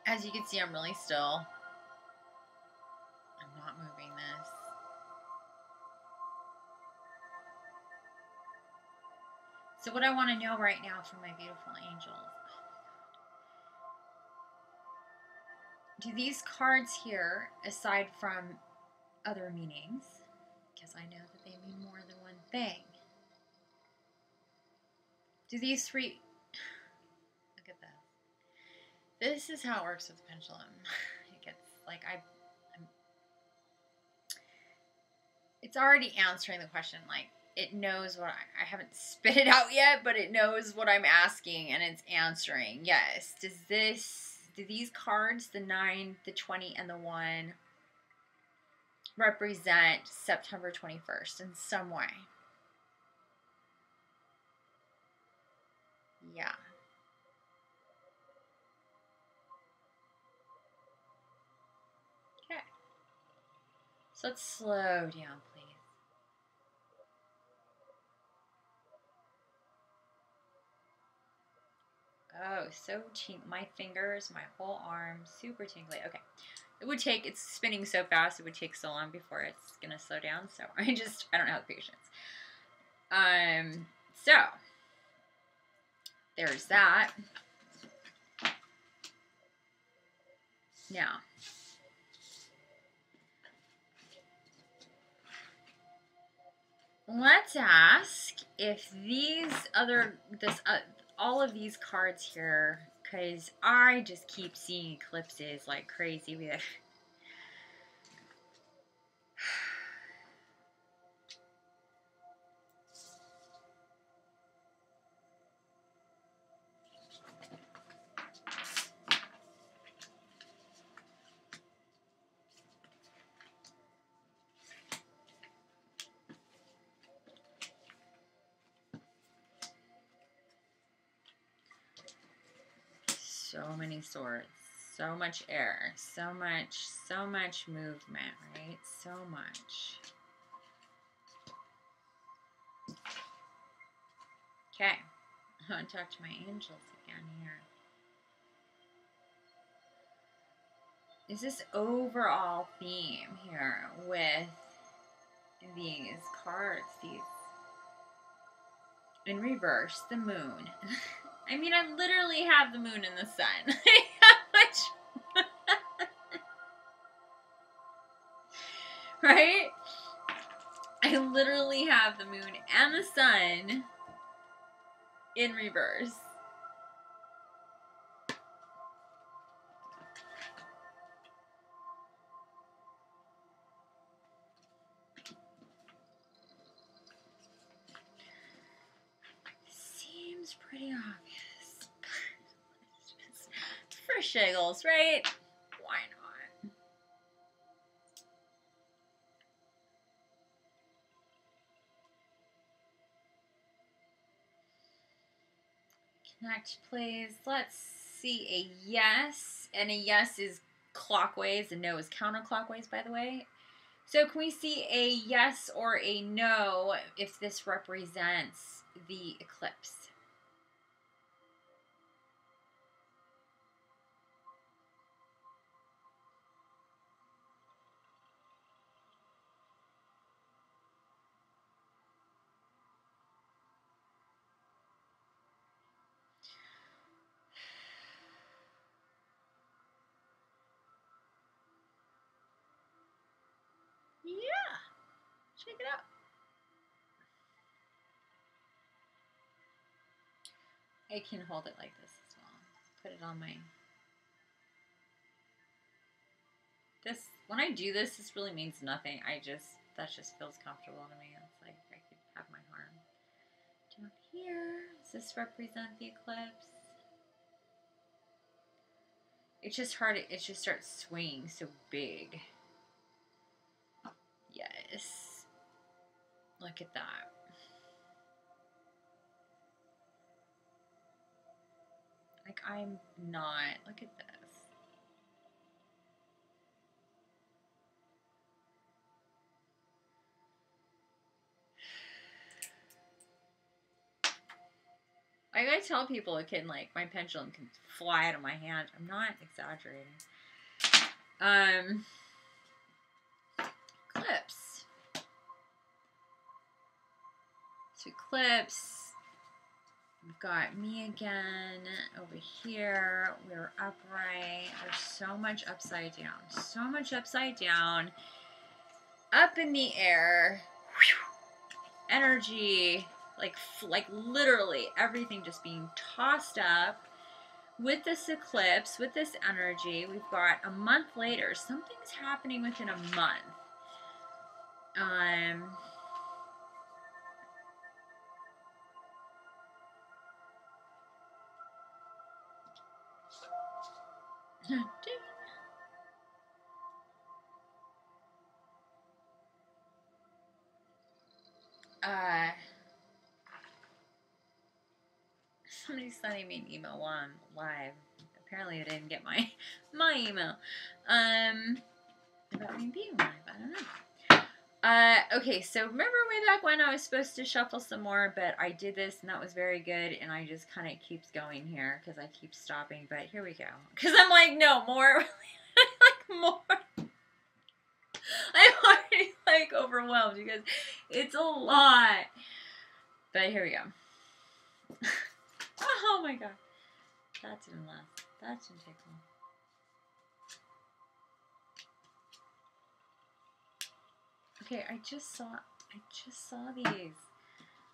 As you can see, I'm really still. I'm not moving this. So what I want to know right now from my beautiful angels, do these cards here, aside from other meanings, because I know that they mean more than one thing, do these three, look at that. This is how it works with the pendulum. It gets, like, it's already answering the question, like, it knows what I haven't spit it out yet, but it knows what I'm asking and it's answering. Yes. Do these cards, the 9, the 20, and the 1, represent September 21st in some way? Yeah. Okay. So let's slow down, please. Oh, so my fingers, my whole arm, super tingly. Okay. It would take, it's spinning so fast, it would take so long before it's going to slow down. So I don't have the patience. So there's that. Now, let's ask if all of these cards here, because I just keep seeing eclipses like crazy. So many swords, so much air, so much movement, right? So much. Okay, I want to talk to my angels again here. Is this overall theme here with these cards, these in reverse, the moon? I mean, I literally have the moon and the sun. Right? I literally have the moon and the sun in reverse. Seems pretty obvious. Just for shiggles, right? Why not? Connect, please. Let's see a yes. And a yes is clockwise and no is counterclockwise, by the way. So can we see a yes or a no if this represents the eclipse? Yeah, check it out. I can hold it like this as well. Put it on my... This, when I do this, this really means nothing. That just feels comfortable to me. It's like I could have my arm down here. Does this represent the eclipse? It's just hard, it just starts swinging so big. Yes. Look at that. Like, I'm not, look at this. Like, I tell people it can, like, my pendulum can fly out of my hand. I'm not exaggerating. Eclipse. So eclipse. We've got me again over here. We're upright. There's so much upside down. So much upside down. Up in the air. Energy. Like literally everything just being tossed up. With this eclipse, with this energy, we've got a month later. Something's happening within a month. Somebody's sending me an email while I'm live. Apparently I didn't get my email. About me being live, I don't know. Okay, so remember way back when I was supposed to shuffle some more, but I did this and that was very good, and I just kind of keeps going here because I keep stopping, but here we go. Because I'm like, no, more. Like, more. I'm already, like, overwhelmed because it's a lot. But here we go. Oh my god. That didn't last. That didn't take long. Okay, I just saw these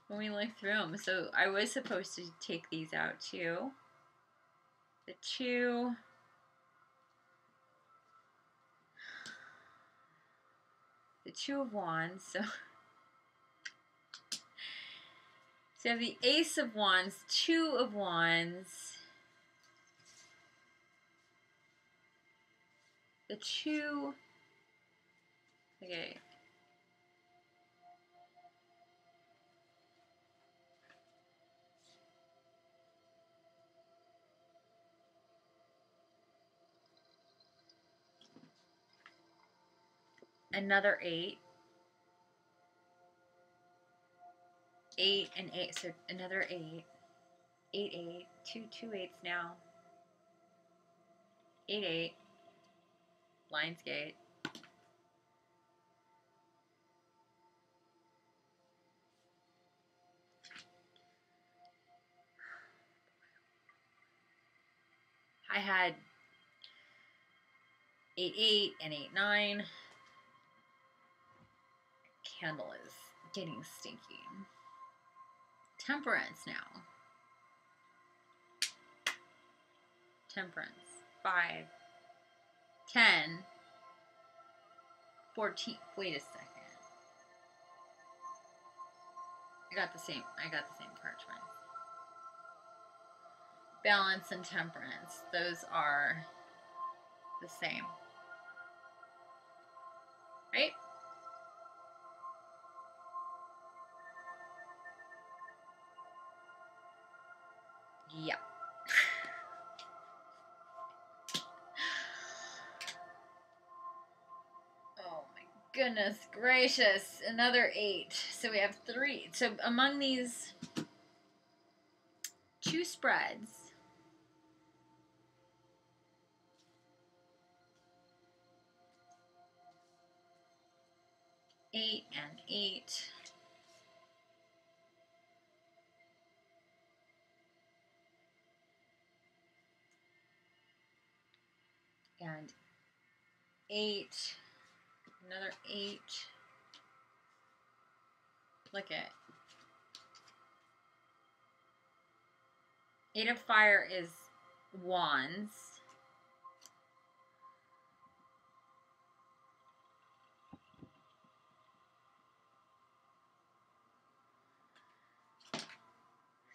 when we looked through them. So I was supposed to take these out too. The Two of Wands. So you have the Ace of Wands, Two of Wands, the Two. Okay. Another 8. 8 and 8, so another 8. 8, 8. Two 8s now. 8, 8. Lionsgate. I had 8, 8 and 8, 9. Candle is getting stinky. Temperance now. Temperance. 5, 10, 14. Wait a second. I got the same card twice. Balance and temperance. Those are the same. Right? Yeah. Oh my goodness gracious. Another 8. So we have 3. So among these 2 spreads, 8 and 8. And 8. Another 8. Look at 8 of fire is wands.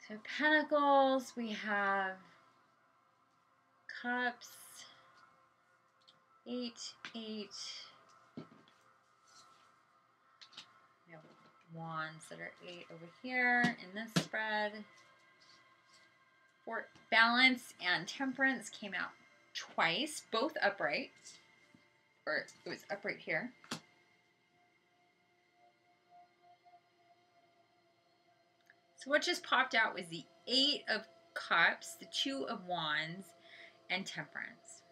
So pentacles, we have cups, 8, 8. We have wands that are 8 over here in this spread. For balance and temperance came out twice, both upright, or it was upright here. So what just popped out was the 8 of cups, the 2 of wands, and temperance.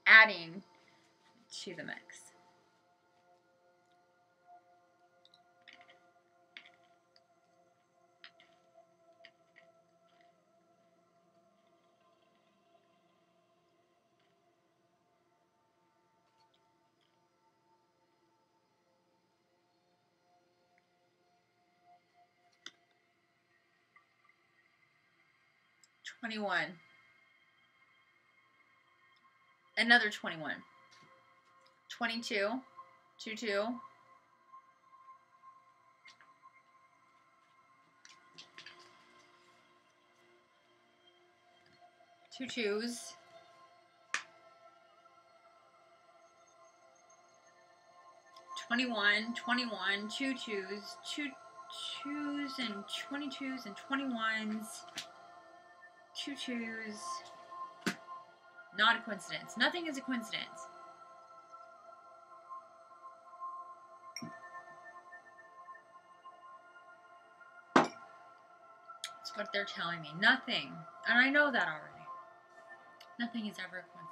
Adding to the mix. Another 21. 22. 2, 2. 2 2s. 21, 21, 2 2s, 2 2s and 22s and 21s, 2 2s. Not a coincidence. Nothing is a coincidence. That's what they're telling me. Nothing. And I know that already. Nothing is ever a coincidence.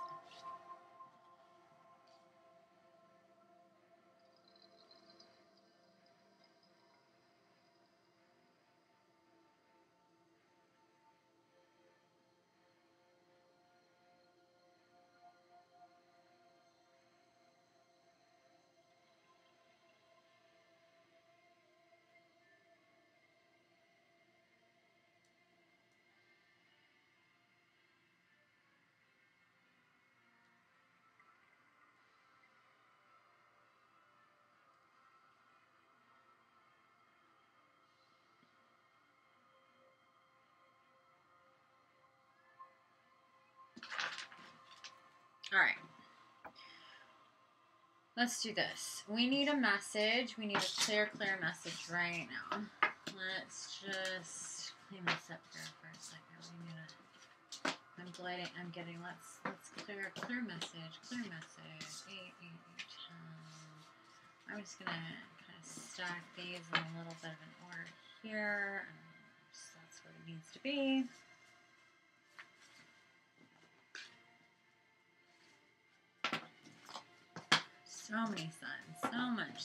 All right. Let's do this. We need a message. We need a clear message right now. Let's just clean this up here for a second. We need a, I'm getting, let's clear message, 8, 8, 8, 10. I'm just gonna kind of stack these in a little bit of an order here. And that's where it needs to be. So many signs, so much.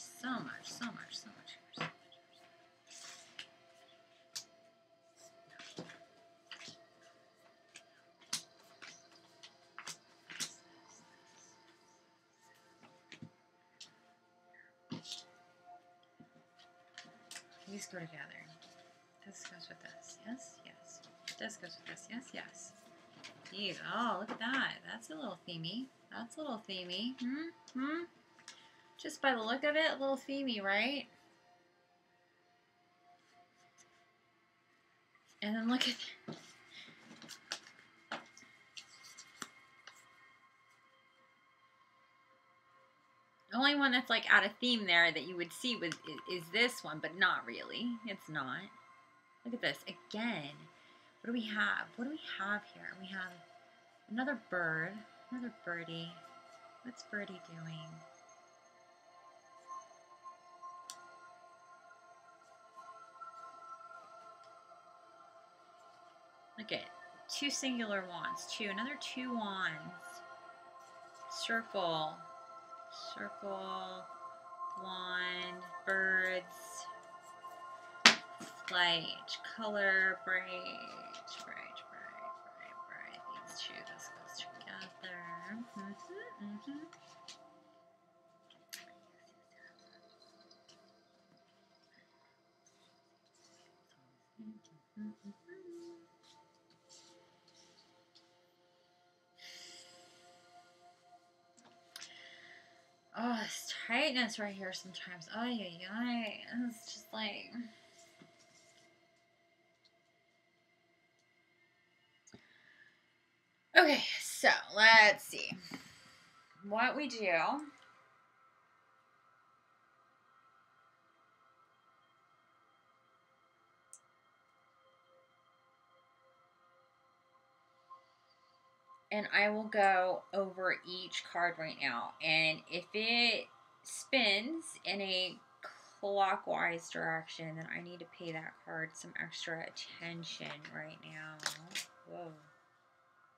these go together. This goes with this. Yes, yes. This goes with this. Yes, yes. Geez, oh, look at that. That's a little themey. That's a little themey. Just by the look of it, a little themey, right? And then look at the only one that's like out of theme there that you would see is this one, but not really. It's not. Look at this again. What do we have? What do we have here? We have another bird, another birdie. What's birdie doing? Look at two singular wands, another two wands. Circle, circle, wand, birds, flight, color, bright. These two, this goes together. Oh, this tightness right here sometimes. Oh, yeah. It's just like... Okay, so let's see what we do. And I will go over each card right now. And if it spins in a clockwise direction, then I need to pay that card some extra attention right now. Whoa.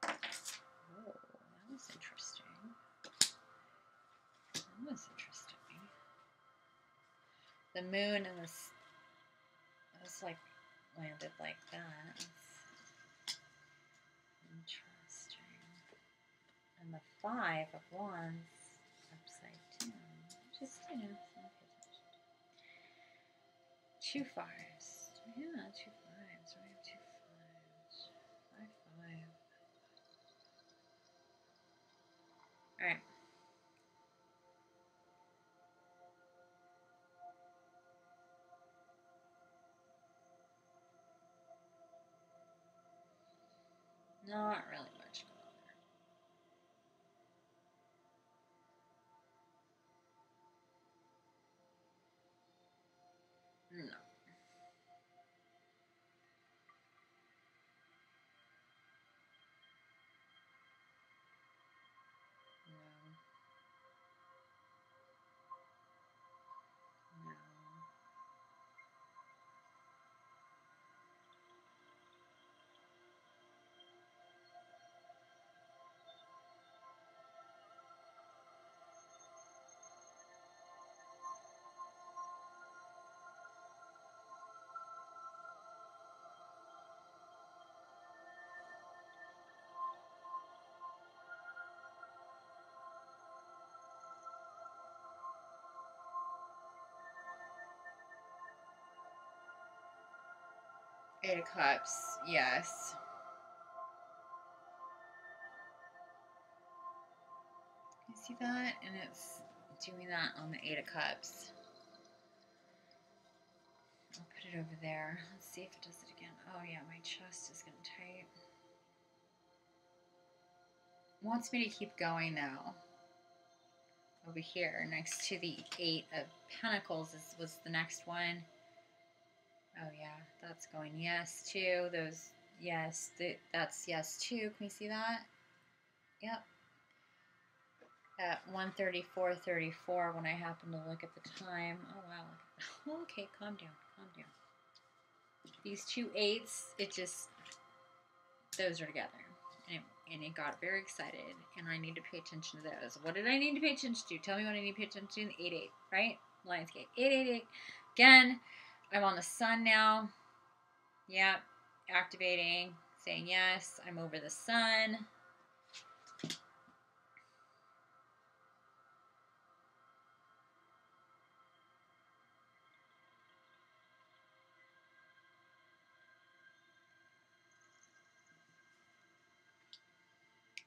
Whoa, that was interesting. That was interesting. The moon and this like landed like that. Interesting. And the 5 of Wands upside down. Just, you know, two 5s. Yeah, two 5s. We have two 5s. 5, 5. Alright. Not really much going on there. No. Eight of Cups, yes. You see that? And it's doing that on the Eight of Cups. I'll put it over there. Let's see if it does it again. Oh yeah, my chest is getting tight. It wants me to keep going now. Over here, next to the 8 of Pentacles was the next one. Oh yeah, that's going yes too. Those yes, that's yes too. Can we see that? Yep. At 1:34:34 when I happen to look at the time. Oh wow. Okay, calm down, calm down. These two 8s, it just, those are together. And it got very excited, and I need to pay attention to those. What did I need to pay attention to? Tell me what I need to pay attention to. 8-8, right? Lionsgate. 8-8-8. Again, I'm on the sun now. Yep. Activating. Saying yes. I'm over the sun.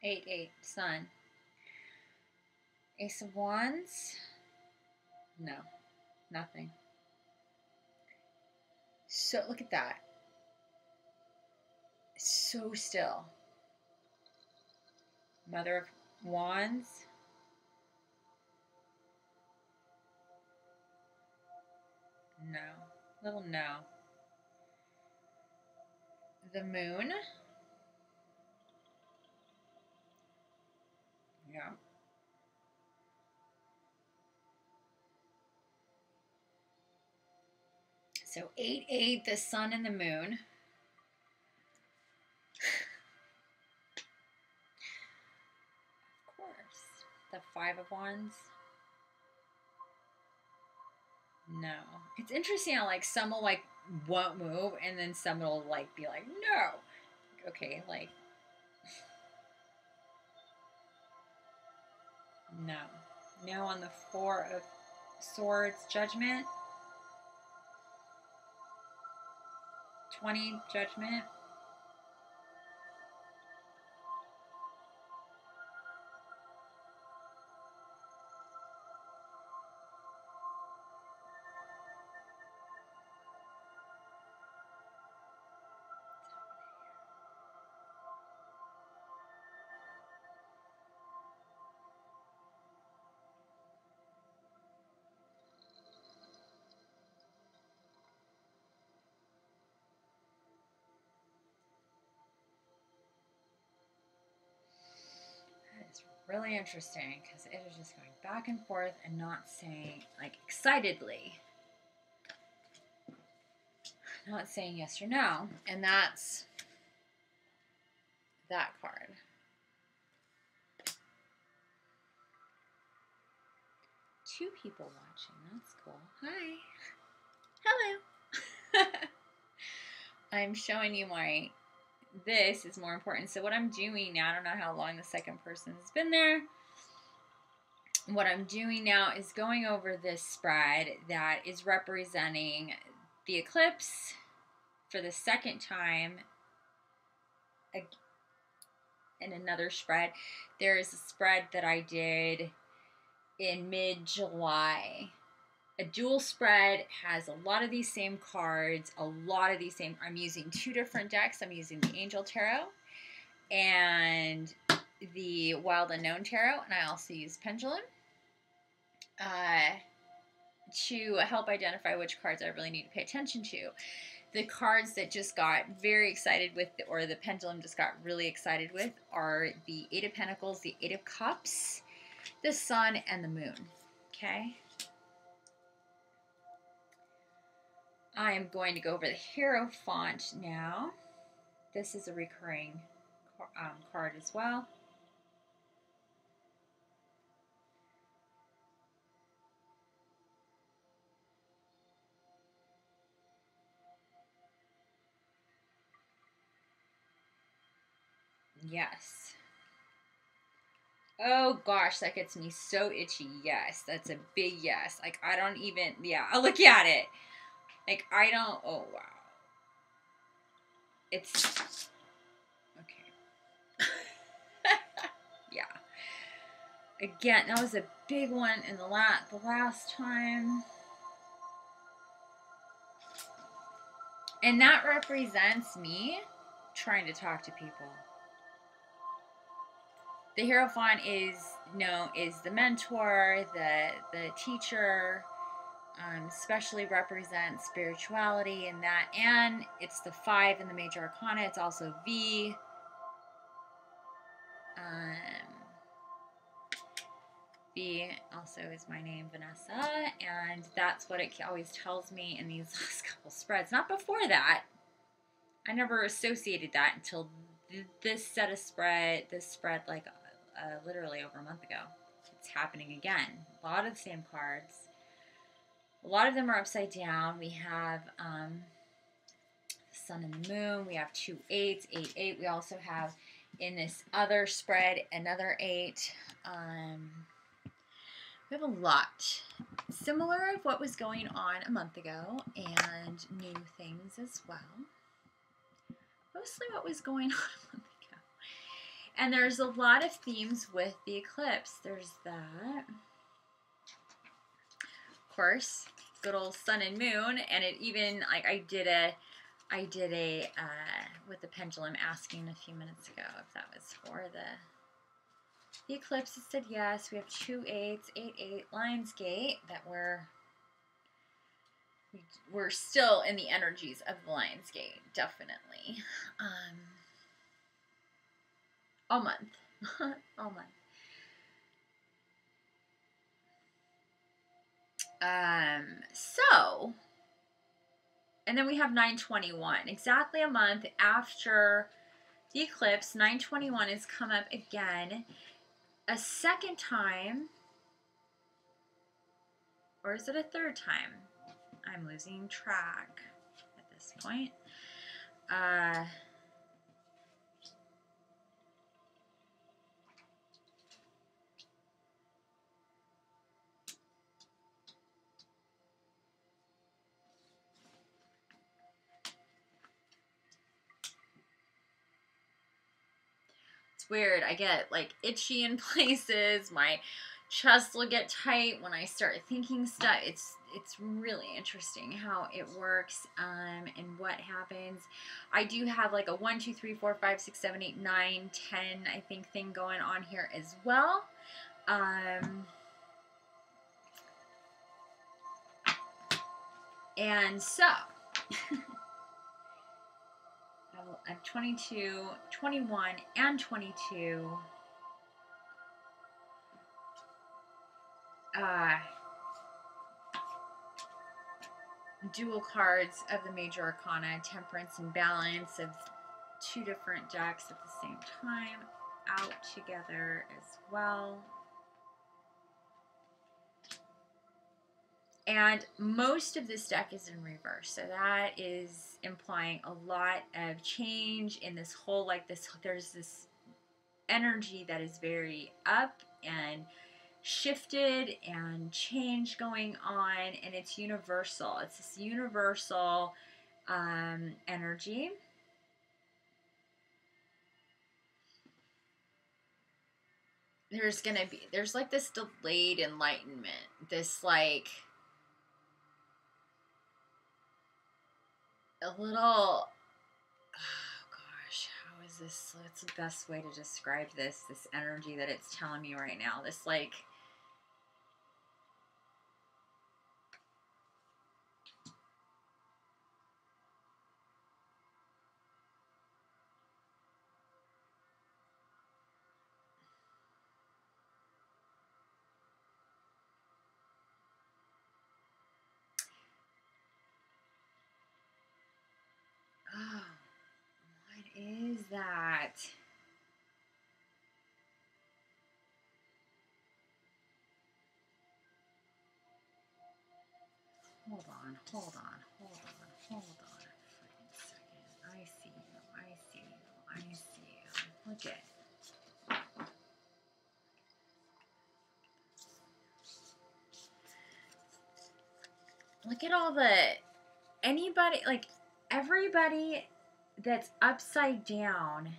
8, Sun. Ace of Wands. No, nothing. So look at that. So still. Mother of Wands. No. Little no. The Moon. Yeah. So 8, the Sun and the Moon. Of course. The 5 of Wands. No. It's interesting how like some will like won't move and then some will like be like, no. Okay, like no. No on the 4 of Swords, Judgment. 20, Judgment. It's really interesting because it is just going back and forth and not saying, like, excitedly, not saying yes or no. And that's that card. Two people watching. That's cool. Hi. Hello. I'm showing you my... This is more important. So what I'm doing now, I don't know how long the second person has been there. What I'm doing now is going over this spread that is representing the eclipse for the second time in another spread. There is a spread that I did in mid-July. A dual spread has a lot of these same cards, a lot of these same... I'm using two different decks. I'm using the Angel Tarot and the Wild Unknown Tarot, and I also use Pendulum to help identify which cards I really need to pay attention to. The cards that just got very excited with, or the Pendulum just got really excited with, are the 8 of Pentacles, the 8 of Cups, the Sun, and the Moon. Okay? I am going to go over the Hierophant now. This is a recurring card as well. Yes. Oh gosh, that gets me so itchy. Yes, that's a big yes. Like, I don't even, yeah, I'll look at it. Like, I don't, oh wow. It's, okay. Yeah. Again, that was a big one in the last time. And that represents me trying to talk to people. The Hierophant is the mentor, the teacher, especially represents spirituality and that, and it's the 5 in the major arcana. It's also V. V also is my name, Vanessa, and that's what it always tells me in these last couple spreads. Not before that. I never associated that until this set of spread like literally over a month ago. It's happening again. A lot of the same cards. A lot of them are upside down. We have the Sun and the Moon. We have 2 8s, 8 8. We also have in this other spread another 8. We have a lot similar of what was going on a month ago and new things as well. Mostly what was going on a month ago. And there's a lot of themes with the eclipse. There's that. Of course, good old sun and moon. And it even, like, I did a with the pendulum, asking a few minutes ago if that was for the eclipse. It said yes. We have 2 8s, 8 8 Lionsgate that we're still in the energies of the Lionsgate, definitely. All month. All month. So, and then we have 9/21, exactly a month after the eclipse. 9/21 has come up again a second time, or is it a third time? I'm losing track at this point. It's weird. I get like itchy in places. My chest will get tight when I start thinking stuff. It's really interesting how it works and what happens. I do have like a 1, 2, 3, 4, 5, 6, 7, 8, 9, 10, I think, thing going on here as well. And so I'm 22, 21, and 22. Dual cards of the major arcana, temperance and balance, of 2 different decks at the same time, out together as well. And most of this deck is in reverse, so that is implying a lot of change in this whole, like, this, there's this energy that is very up and shifted and change going on, and it's universal. It's this universal energy. There's like this delayed enlightenment, this like a little, oh gosh, how is this, what's the best way to describe this energy that it's telling me right now? This like, oh, what is that? Hold on a freaking second. I see you. Look at, look at all the, anybody, like, everybody that's upside down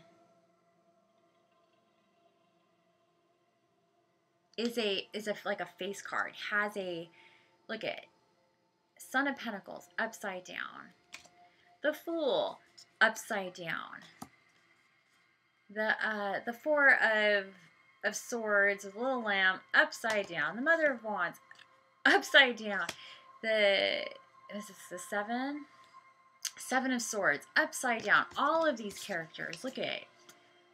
is like a face card, has a, look at, Son of Pentacles upside down, the Fool upside down, the Four of Swords, the Little Lamb upside down, the Mother of Wands upside down, is this the Seven of Swords upside down. All of these characters, look at,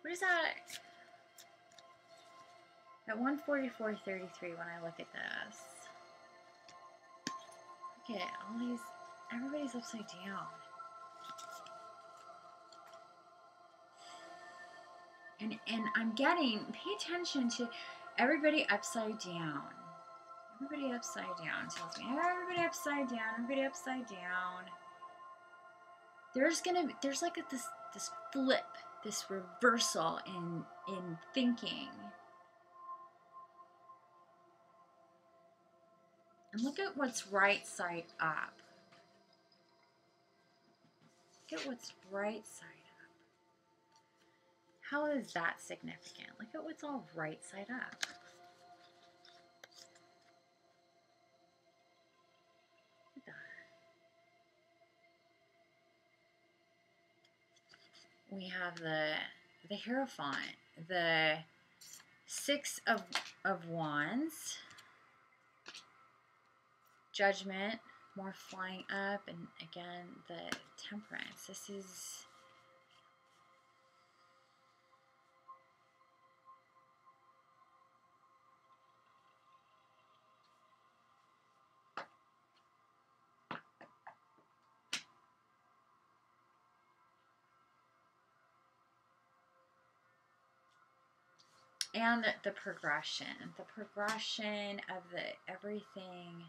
what is that? At 144.33 when I look at this. Look at all these, everybody's upside down. And I'm getting, pay attention to everybody upside down. Everybody upside down tells me, everybody upside down, everybody upside down. There's like this flip, this reversal in thinking. And look at what's right side up. Look at what's right side up. How is that significant? Look at what's all right side up. Look at that. We have the Hierophant, the Six of Wands, Judgment, more flying up, and again the Temperance. This is and the progression of the everything.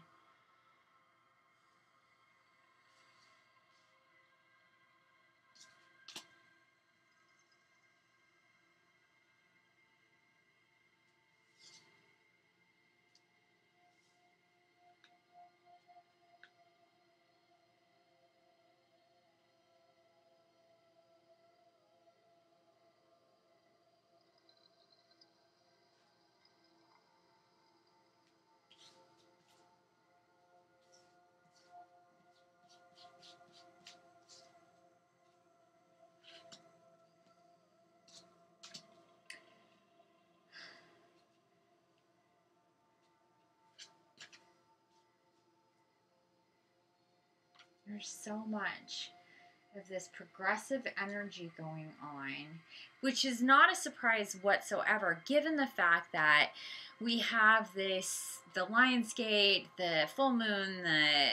There's so much of this progressive energy going on, which is not a surprise whatsoever, given the fact that we have this, the Lion's Gate, the full moon, the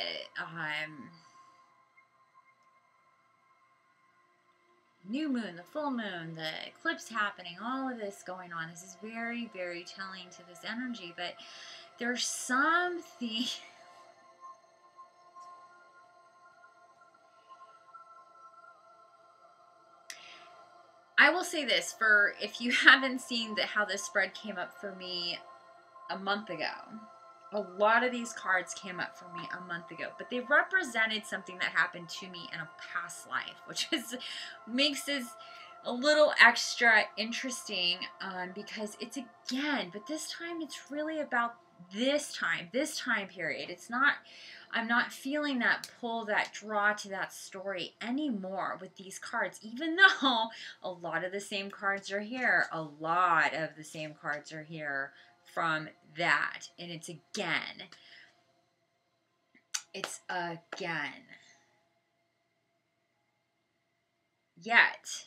new moon, the full moon, the eclipse happening, all of this going on. This is very, very telling to this energy, but there's something. I will say this, for if you haven't seen how this spread came up for me a month ago, a lot of these cards came up for me a month ago, but they represented something that happened to me in a past life, which makes this a little extra interesting, because it's again, but this time it's really about this time period. It's not, I'm not feeling that pull, that draw to that story anymore with these cards, even though a lot of the same cards are here. A lot of the same cards are here from that. And it's again. Yet,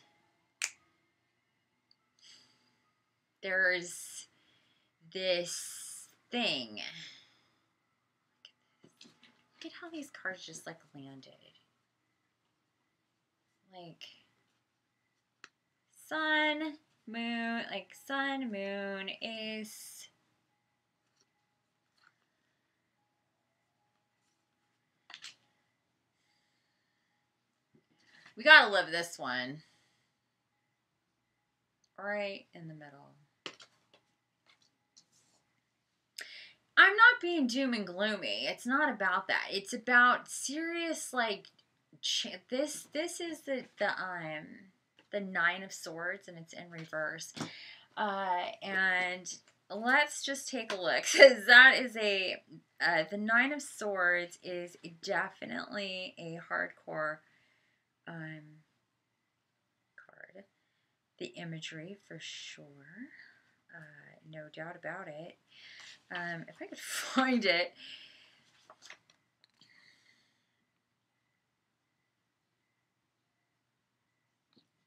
there's this thing. Look at how these cards just like landed. Like sun, moon, like sun, moon, ace. We gotta love this one. Right in the middle. I'm not being doom and gloomy. It's not about that. It's about serious, like, this is the Nine of Swords, and it's in reverse. And let's just take a look, because that is the Nine of Swords is definitely a hardcore card. The imagery for sure, no doubt about it. If I could find it.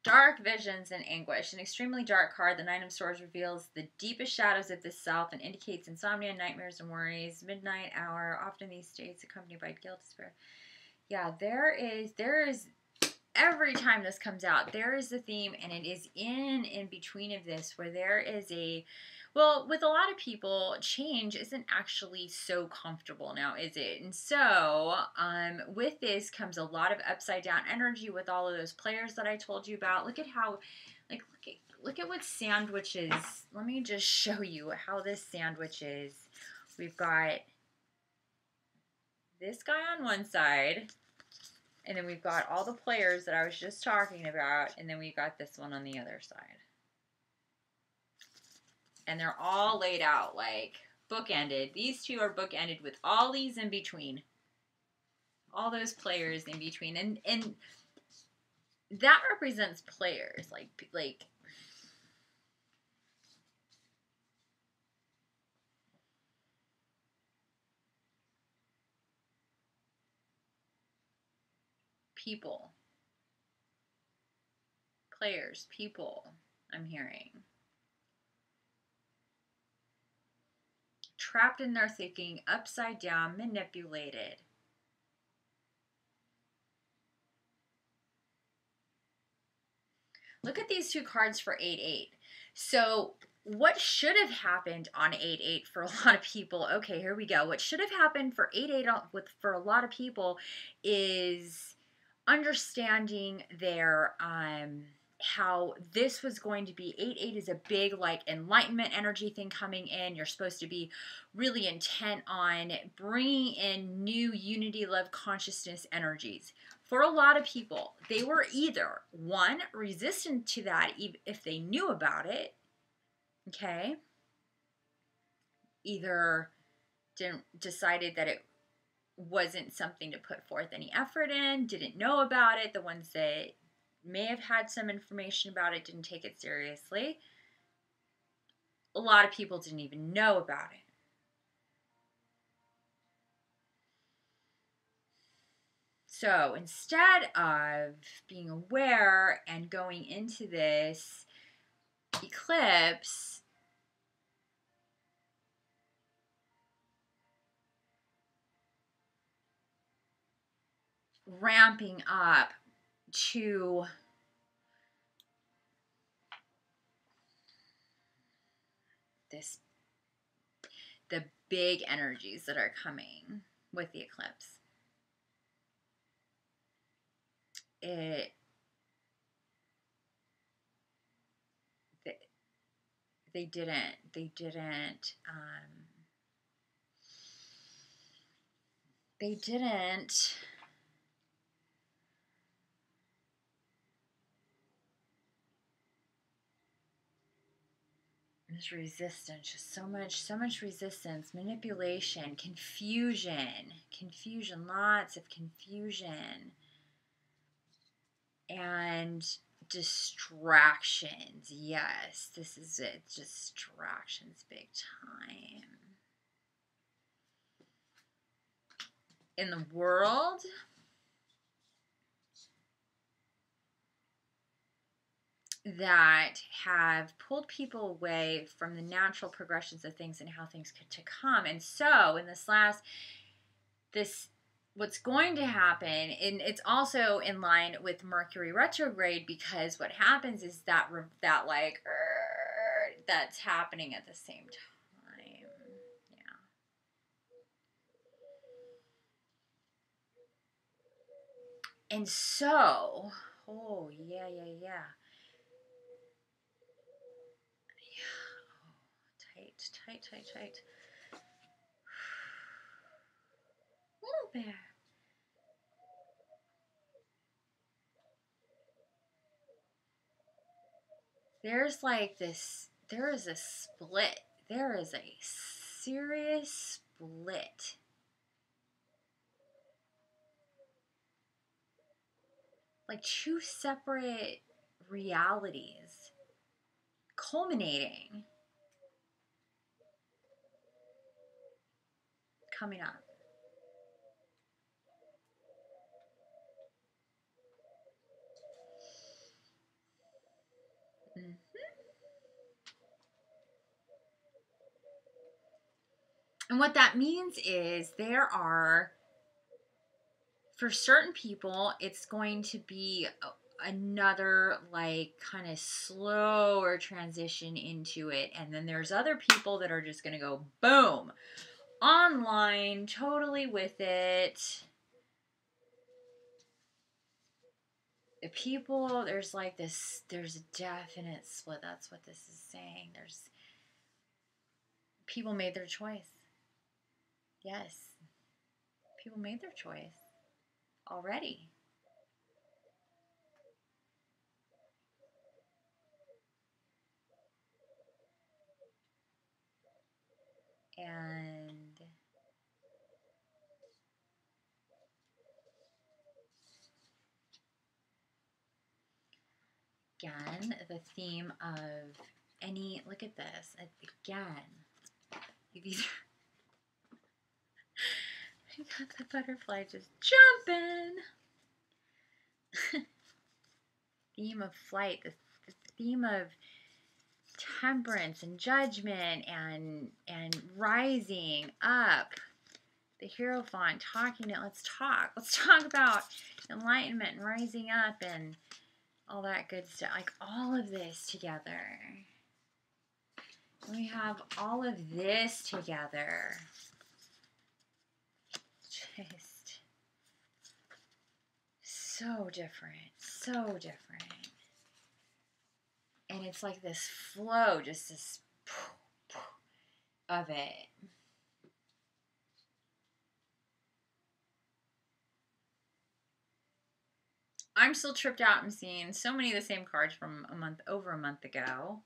Dark visions and anguish. An extremely dark card. The Nine of Swords reveals the deepest shadows of the self and indicates insomnia, nightmares, and worries. Midnight hour. Often these states accompanied by guilt, despair. Yeah, there is every time this comes out, there is a theme, and it is in between of this where there is well, with a lot of people, change isn't actually so comfortable now, is it? And so, with this comes a lot of upside down energy with all of those players that I told you about. Look at how, like, look at what sandwich is. Let me just show you how this sandwich is. We've got this guy on one side, and then we've got all the players that I was just talking about, and then we've got this one on the other side. and they're all laid out like bookended. These two are bookended with all these in between. All those players in between. And that represents players, like people. Players, people, I'm hearing. Trapped in their thinking, upside down, manipulated. Look at these two cards for 8-8. So what should have happened on 8-8 for a lot of people? Okay, here we go. What should have happened for 8-8 for a lot of people is understanding their how this was going to be. 8-8 is a big like enlightenment energy thing coming in. You're supposed to be really intent on bringing in new unity, love, consciousness energies. For a lot of people, they were either, one, resistant to that if they knew about it, okay? Either decided that it wasn't something to put forth any effort in, didn't know about it. The ones that may have had some information about it didn't take it seriously. A lot of people didn't even know about it. So instead of being aware and going into this eclipse, ramping up to the big energies that are coming with the eclipse. They didn't there's resistance, just so much resistance, manipulation, confusion, lots of confusion, and distractions. Yes, this is it. Distractions big time. In the world, that have pulled people away from the natural progressions of things and how things could to come. And so in what's going to happen, and it's also in line with Mercury retrograde, because what happens is that that's happening at the same time. Yeah. And so, oh yeah. Tight. Little bear. There's like this, there is a split. There is a serious split. Like two separate realities culminating, coming up. And what that means is there are, for certain people, it's going to be another like kind of slower transition into it. And then there's other people that are just going to go boom, online, totally with it. The people, there's like this, there's a definite split. That's what this is saying. There's people made their choice. Yes. People made their choice already. And again, the theme of any, look at this, again, these I got the butterfly just jumping. Theme of flight, the theme of temperance and judgment and rising up. The Hierophant talking to, let's talk about enlightenment and rising up and all that good stuff. Like all of this together. We have all of this together. Just so different, so different. And it's like this flow, just this of it. I'm still tripped out and seeing so many of the same cards from over a month ago.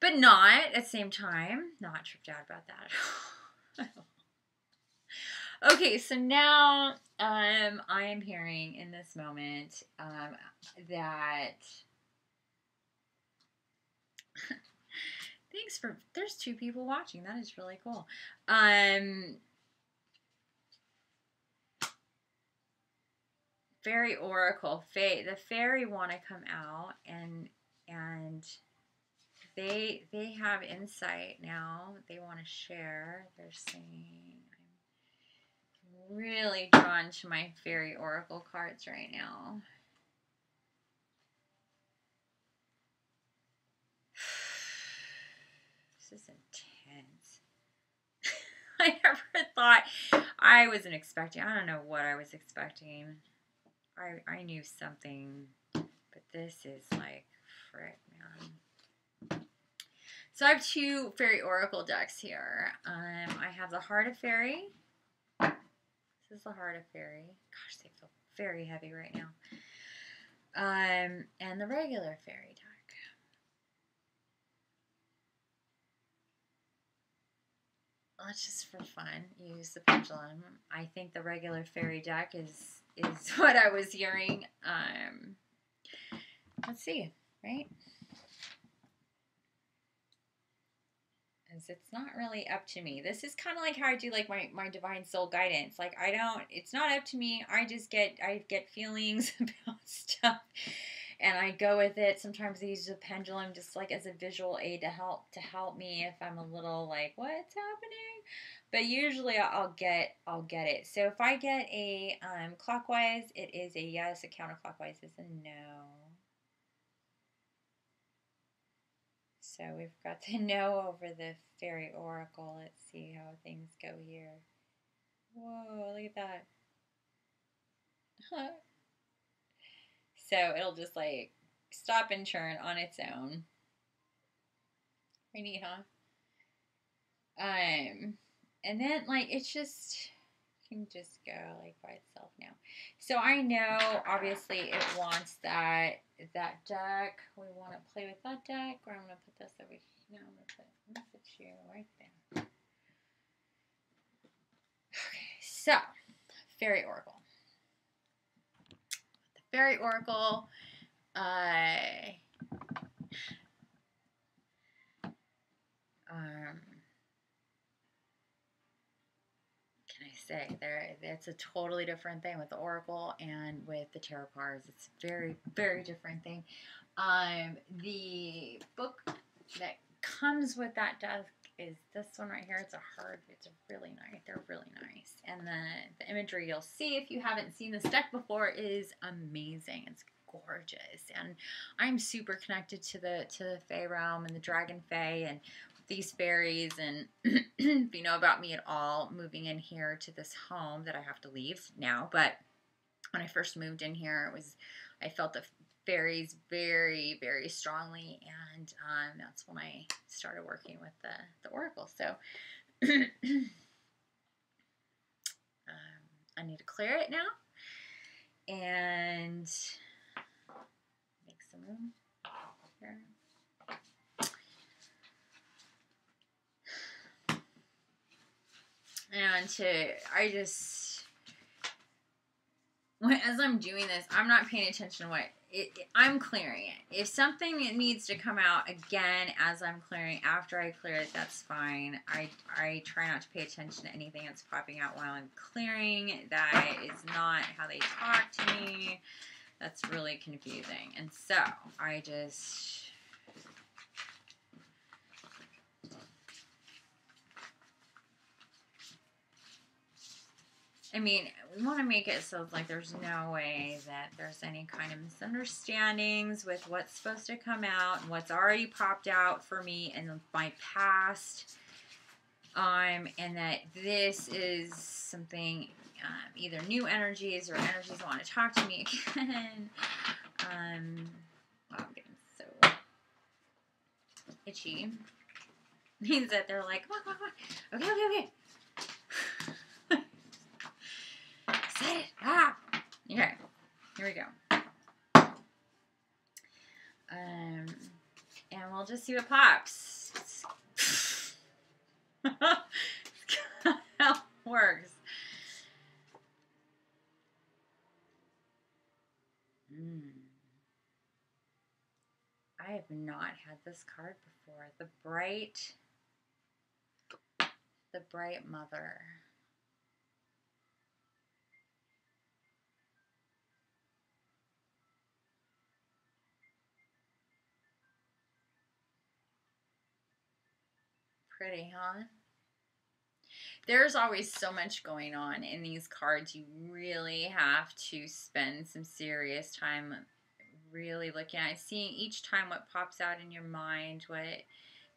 But not at the same time. Not tripped out about that. Okay, so now I am hearing in this moment that thanks for, there's 2 people watching. That is really cool. Fairy Oracle, the fairy want to come out and they have insight now. They want to share. They're saying, I'm really drawn to my Fairy Oracle cards right now. This is intense. I never thought, I wasn't expecting, I don't know what I was expecting. I knew something, but this is like, frick, man. So I have 2 Fairy Oracle decks here. I have the Heart of Fairy. This is the Heart of Fairy. Gosh, they feel very heavy right now. And the regular Fairy deck. Let's just for fun use the Pendulum. I think the regular Fairy deck is what I was hearing. Let's see, right? As it's not really up to me. This is kind of like how I do like my divine soul guidance. Like it's not up to me. I get feelings about stuff and I go with it. Sometimes I use the pendulum just like as a visual aid to help me if I'm a little like, what's happening? But usually I'll get it. So if I get a clockwise, it is a yes. A counterclockwise is a no. So we've got the no over the Fairy Oracle. Let's see how things go here. Whoa, look at that. So it'll just like stop and turn on its own. Pretty neat, huh? And then like it's just can just go like by itself now. So I know obviously it wants that deck. We want to play with that deck, or I'm gonna put this over here. No, I'm gonna put you right there. Okay, so Fairy Oracle. The Fairy Oracle. Can I say it's a totally different thing with the Oracle and with the tarot cards. It's very, very different thing. The book that comes with that deck is this one right here. It's really nice. They're really nice. And the imagery you'll see if you haven't seen this deck before is amazing. It's gorgeous. And I'm super connected to the Fae realm and the Dragon Fae and these fairies, and if you know about me at all, moving in here to this home that I have to leave now, but when I first moved in here, I felt the fairies very, very strongly, and that's when I started working with the Oracle. So I need to clear it now and make some room here. And as I'm doing this, I'm not paying attention to what I'm clearing it. If something needs to come out again as I'm clearing, after I clear it, that's fine. I try not to pay attention to anything that's popping out while I'm clearing. That is not how they talk to me. That's really confusing. And so we want to make it so like there's no way that there's any kind of misunderstandings with what's supposed to come out and what's already popped out for me in my past. And that this is something, either new energies or energies that want to talk to me again. I'm getting so itchy. Means that they're like, come on. Okay. Say it. Okay. Here we go. And we'll just see what pops. How it works. I have not had this card before. The bright mother. Pretty, huh? There's always so much going on in these cards. You really have to spend some serious time really looking at it, seeing each time what pops out in your mind. What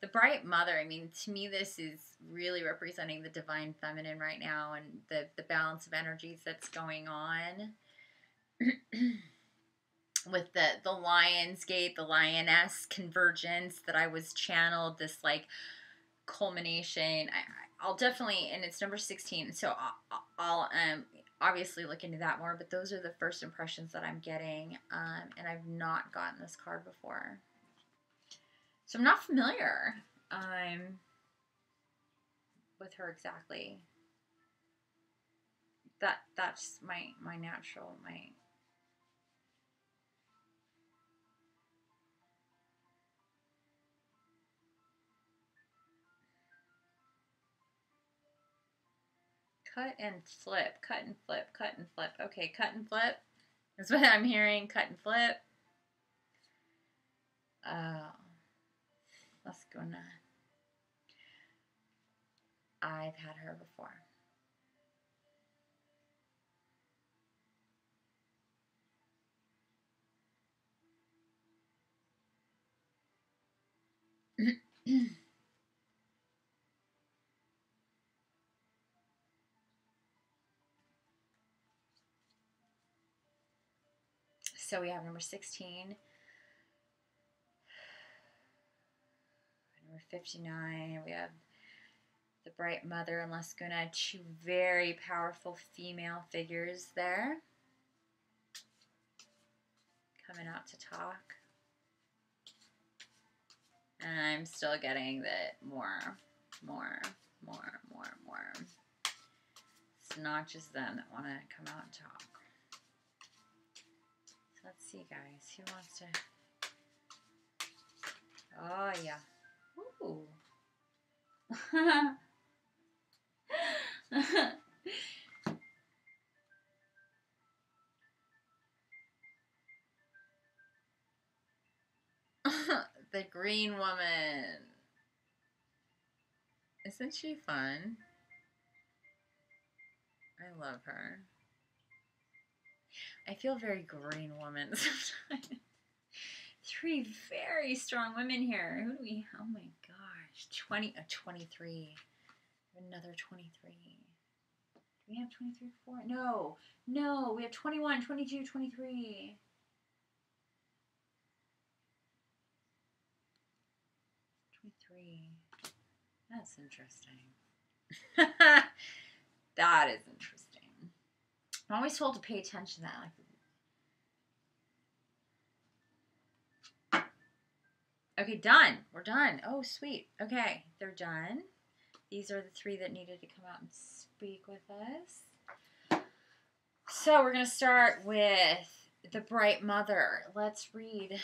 the bright mother, I mean, to me this is really representing the divine feminine right now and the balance of energies that's going on. With the lion's gate, the lioness convergence that I was channeled, this like culmination. I'll definitely, and it's number 16, so I'll obviously look into that more, but those are the first impressions that I'm getting, and I've not gotten this card before. So I'm not familiar with her exactly. That's my natural, cut and flip, cut and flip, cut and flip. Okay, cut and flip. That's what I'm hearing, cut and flip. Let's go now. I've had her before. So we have number 16, number 59. We have the bright mother and Lascuna, two very powerful female figures there coming out to talk. And I'm still getting that more. It's not just them that want to come out and talk. So let's see, guys. Who wants to... Oh, yeah. Ooh. The green woman. Isn't she fun? I love her. I feel very green woman sometimes. Three very strong women here. Who do we... Oh my gosh. 23. Another 23. Do we have 23 before? No. No. We have 21, 22, 23. 23. That's interesting. That is interesting. I'm always told to pay attention to that. Okay, done. We're done. Oh, sweet. Okay, they're done. These are the 3 that needed to come out and speak with us. So we're going to start with the Bright Mother. Let's read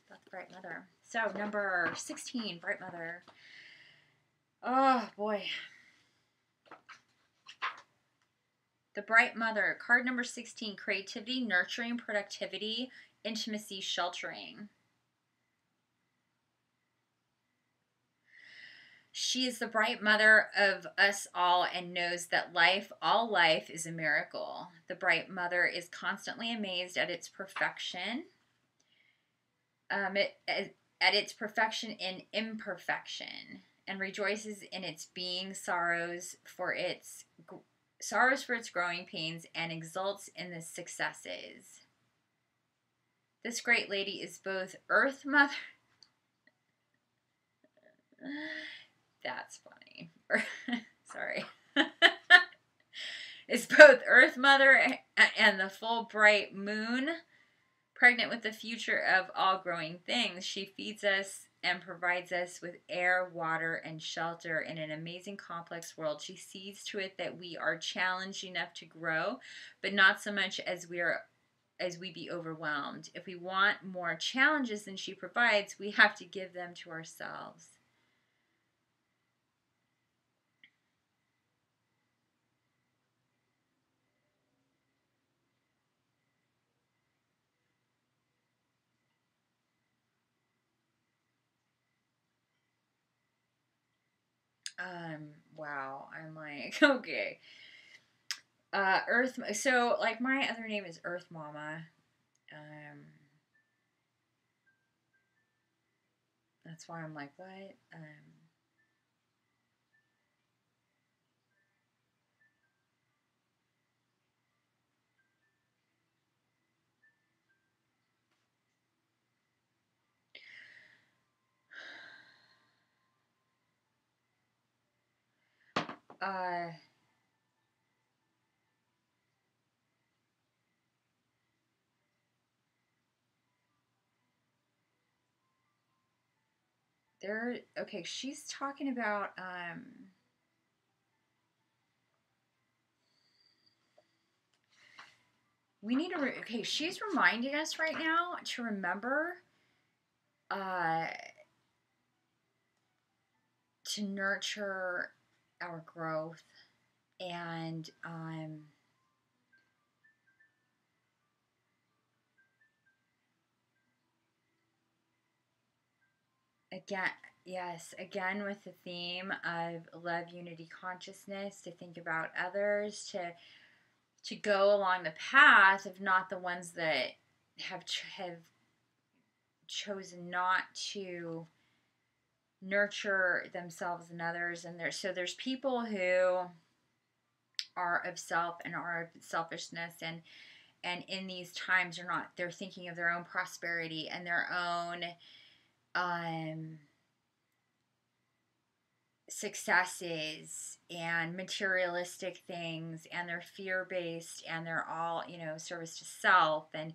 about the Bright Mother. So number 16, Bright Mother. Oh, boy. The Bright Mother. Card number 16, creativity, nurturing, productivity, intimacy, sheltering. She is the bright mother of us all and knows that all life is a miracle. The bright mother is constantly amazed at its perfection. At its perfection in imperfection, and rejoices in its being, sorrows for its growing pains, and exults in the successes. This great lady is both Earth Mother. That's funny. Sorry. Is both Earth Mother and the full bright moon, pregnant with the future of all growing things. She feeds us and provides us with air, water, and shelter in an amazing complex world. She sees to it that we are challenged enough to grow, but not so much as we be overwhelmed. If we want more challenges than she provides, we have to give them to ourselves. Wow, I'm like, okay. So, like, my other name is Earth Mama. That's why I'm like, what? Okay, she's talking about, we need to, okay, she's reminding us right now to remember, to nurture our growth and, again with the theme of love, unity, consciousness, to think about others, to go along the path of not the ones that have chosen not to nurture themselves and others. And there's people who are of self and are of selfishness, and in these times they're thinking of their own prosperity and their own successes and materialistic things, and they're fear-based, and they're all, service to self. And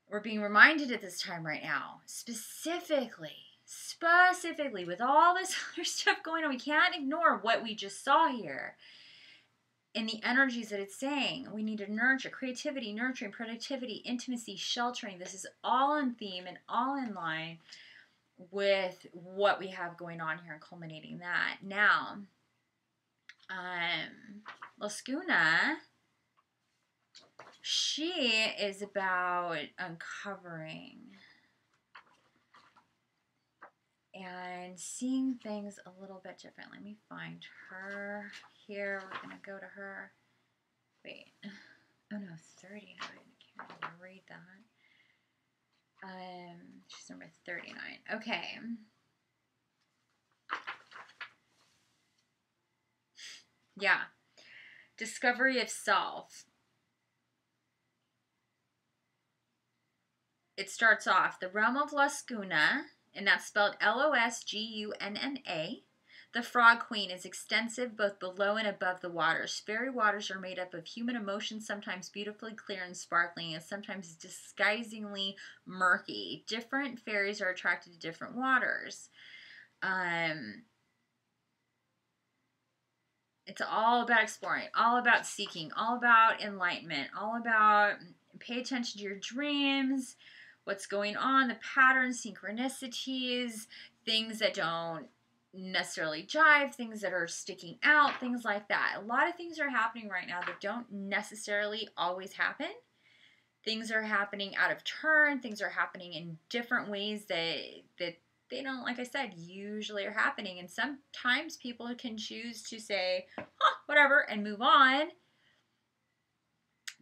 we're being reminded at this time right now, specifically with all this other stuff going on, we can't ignore what we just saw here in the energies that it's saying. We need to nurture creativity, nurturing, productivity, intimacy, sheltering. This is all in theme and all in line with what we have going on here and culminating that. Now, Lascuna, she is about uncovering and seeing things a little bit different. Let me find her here. We're going to go to her. Wait. Oh no, 39. I can't even read that. She's number 39. Okay. Yeah. Discovery of self. It starts off, the realm of Lascuna, and that's spelled Losgunna. The Frog Queen is extensive both below and above the waters. Fairy waters are made up of human emotions, sometimes beautifully clear and sparkling, and sometimes disguisingly murky. Different fairies are attracted to different waters. It's all about exploring, all about seeking, all about enlightenment, all about pay attention to your dreams, what's going on, the patterns, synchronicities, things that don't necessarily jive, things that are sticking out, things like that. A lot of things are happening right now that don't necessarily always happen. Things are happening out of turn. Things are happening in different ways that they don't, like I said, usually are happening. And sometimes people can choose to say, whatever, and move on.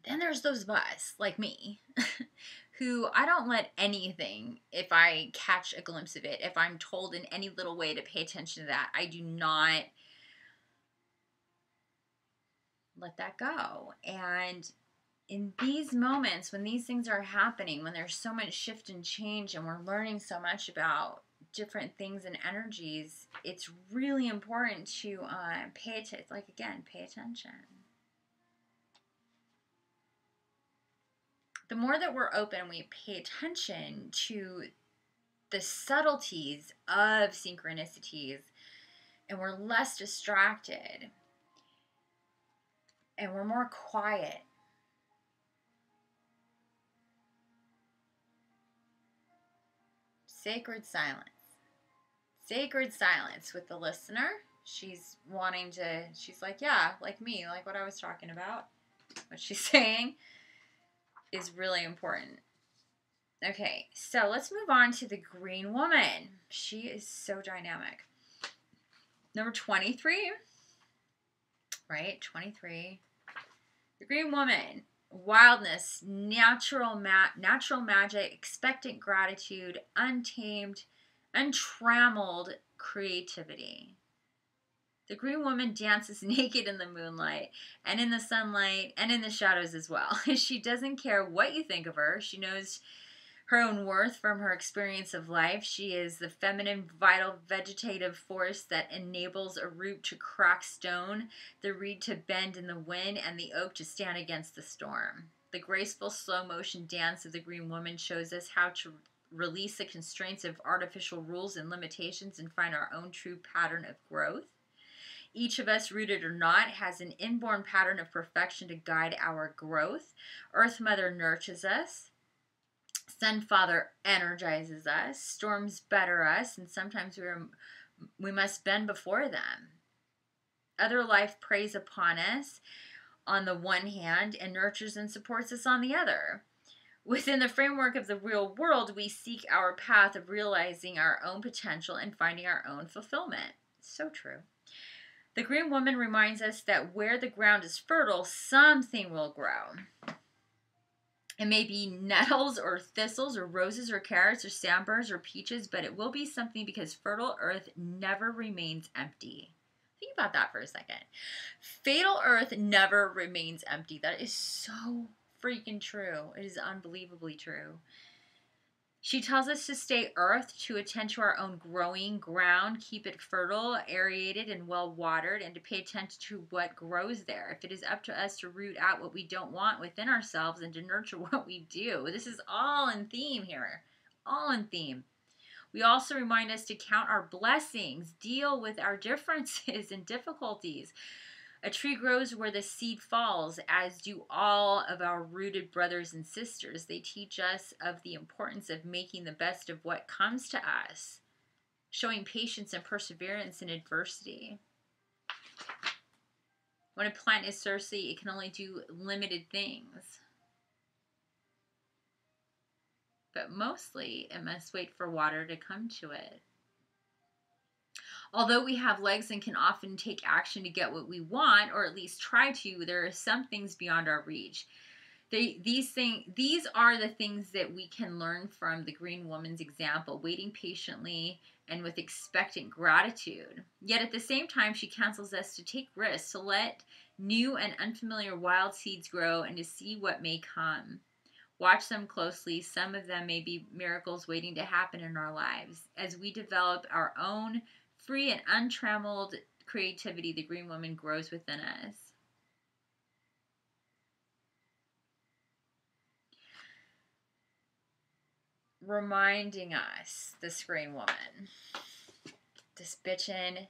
Then there's those of us, like me, who I don't let anything, if I catch a glimpse of it, if I'm told in any little way to pay attention to that, I do not let that go. And in these moments, when these things are happening, when there's so much shift and change and we're learning so much about different things and energies, it's really important to pay attention. Like, again, pay attention. The more that we're open, we pay attention to the subtleties of synchronicities, and we're less distracted, and we're more quiet. Sacred silence. Sacred silence with the listener. She's like, yeah, like me, like what I was talking about. What she's saying is really important. Okay, so let's move on to the green woman. She is so dynamic. Number 23, right? 23. The green woman. Wildness, natural magic, expectant gratitude, untamed, untrammeled creativity. The green woman dances naked in the moonlight and in the sunlight and in the shadows as well. She doesn't care what you think of her. She knows her own worth from her experience of life. She is the feminine, vital, vegetative force that enables a root to crack stone, the reed to bend in the wind, and the oak to stand against the storm. The graceful, slow-motion dance of the green woman shows us how to release the constraints of artificial rules and limitations and find our own true pattern of growth. Each of us, rooted or not, has an inborn pattern of perfection to guide our growth. Earth Mother nurtures us. Sun Father energizes us. Storms better us, and sometimes we must bend before them. Other life preys upon us on the one hand and nurtures and supports us on the other. Within the framework of the real world, we seek our path of realizing our own potential and finding our own fulfillment. So true. The green woman reminds us that where the ground is fertile, something will grow. It may be nettles or thistles or roses or carrots or sandburrs or peaches, but it will be something because fertile earth never remains empty. Think about that for a second. Fatal earth never remains empty. That is so freaking true. It is unbelievably true. She tells us to stay earthed, to attend to our own growing ground, keep it fertile, aerated, and well watered, and to pay attention to what grows there. If it is up to us to root out what we don't want within ourselves and to nurture what we do. This is all in theme here. All in theme. We also remind us to count our blessings, deal with our differences and difficulties. A tree grows where the seed falls, as do all of our rooted brothers and sisters. They teach us of the importance of making the best of what comes to us, showing patience and perseverance in adversity. When a plant is thirsty, it can only do limited things. But mostly, it must wait for water to come to it. Although we have legs and can often take action to get what we want, or at least try to, there are some things beyond our reach. These are the things that we can learn from the green woman's example, waiting patiently and with expectant gratitude. Yet at the same time, she counsels us to take risks, to let new and unfamiliar wild seeds grow, and to see what may come. Watch them closely. Some of them may be miracles waiting to happen in our lives. As we develop our own free and untrammeled creativity, the green woman grows within us. Reminding us, this green woman, this bitchin',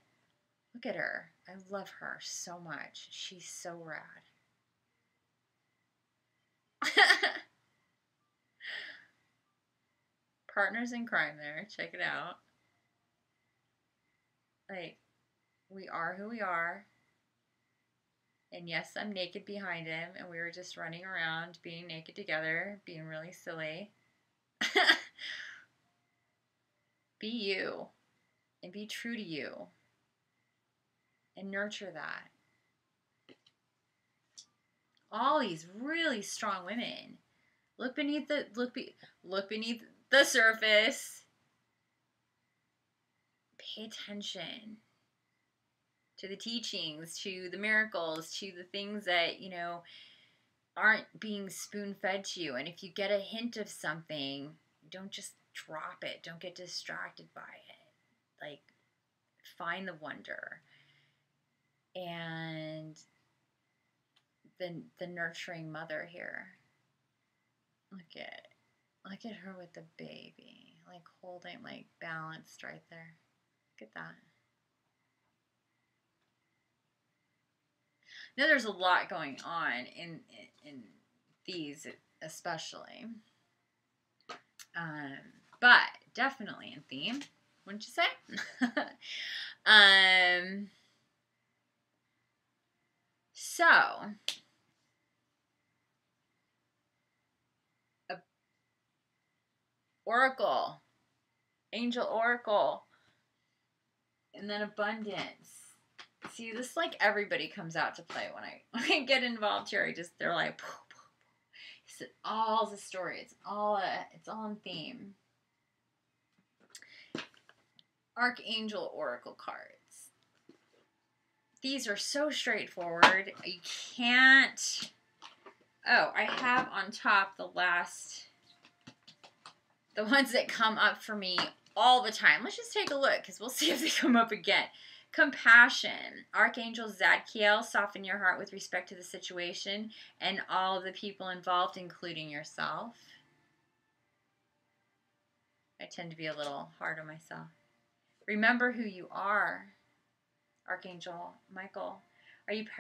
Look at her. I love her so much. She's so rad. Partners in crime there. Check it out. Like, we are who we are. And yes, I'm naked behind him. And we were just running around being naked together. Being really silly. Be you. And be true to you. And nurture that. All these really strong women. Look beneath the surface. Pay attention to the teachings, to the miracles, to the things that, you know, aren't being spoon-fed to you. And if you get a hint of something, don't just drop it. Don't get distracted by it. Like, find the wonder. And the nurturing mother here. Look at her with the baby. Like, holding, like, balanced right there. Look at that. Now there's a lot going on in these especially. But definitely in theme, wouldn't you say? So oracle, angel oracle, and then abundance. See, this, like, everybody comes out to play when I get involved here. They're like, poof, poof, poof. It's all the story. It's all in theme. Archangel oracle cards. These are so straightforward. You can't. Oh, I have on top the ones that come up for me all the time. Let's just take a look, because we'll see if they come up again. Compassion. Archangel Zadkiel, soften your heart with respect to the situation and all of the people involved, including yourself. I tend to be a little hard on myself. Remember who you are. Archangel Michael.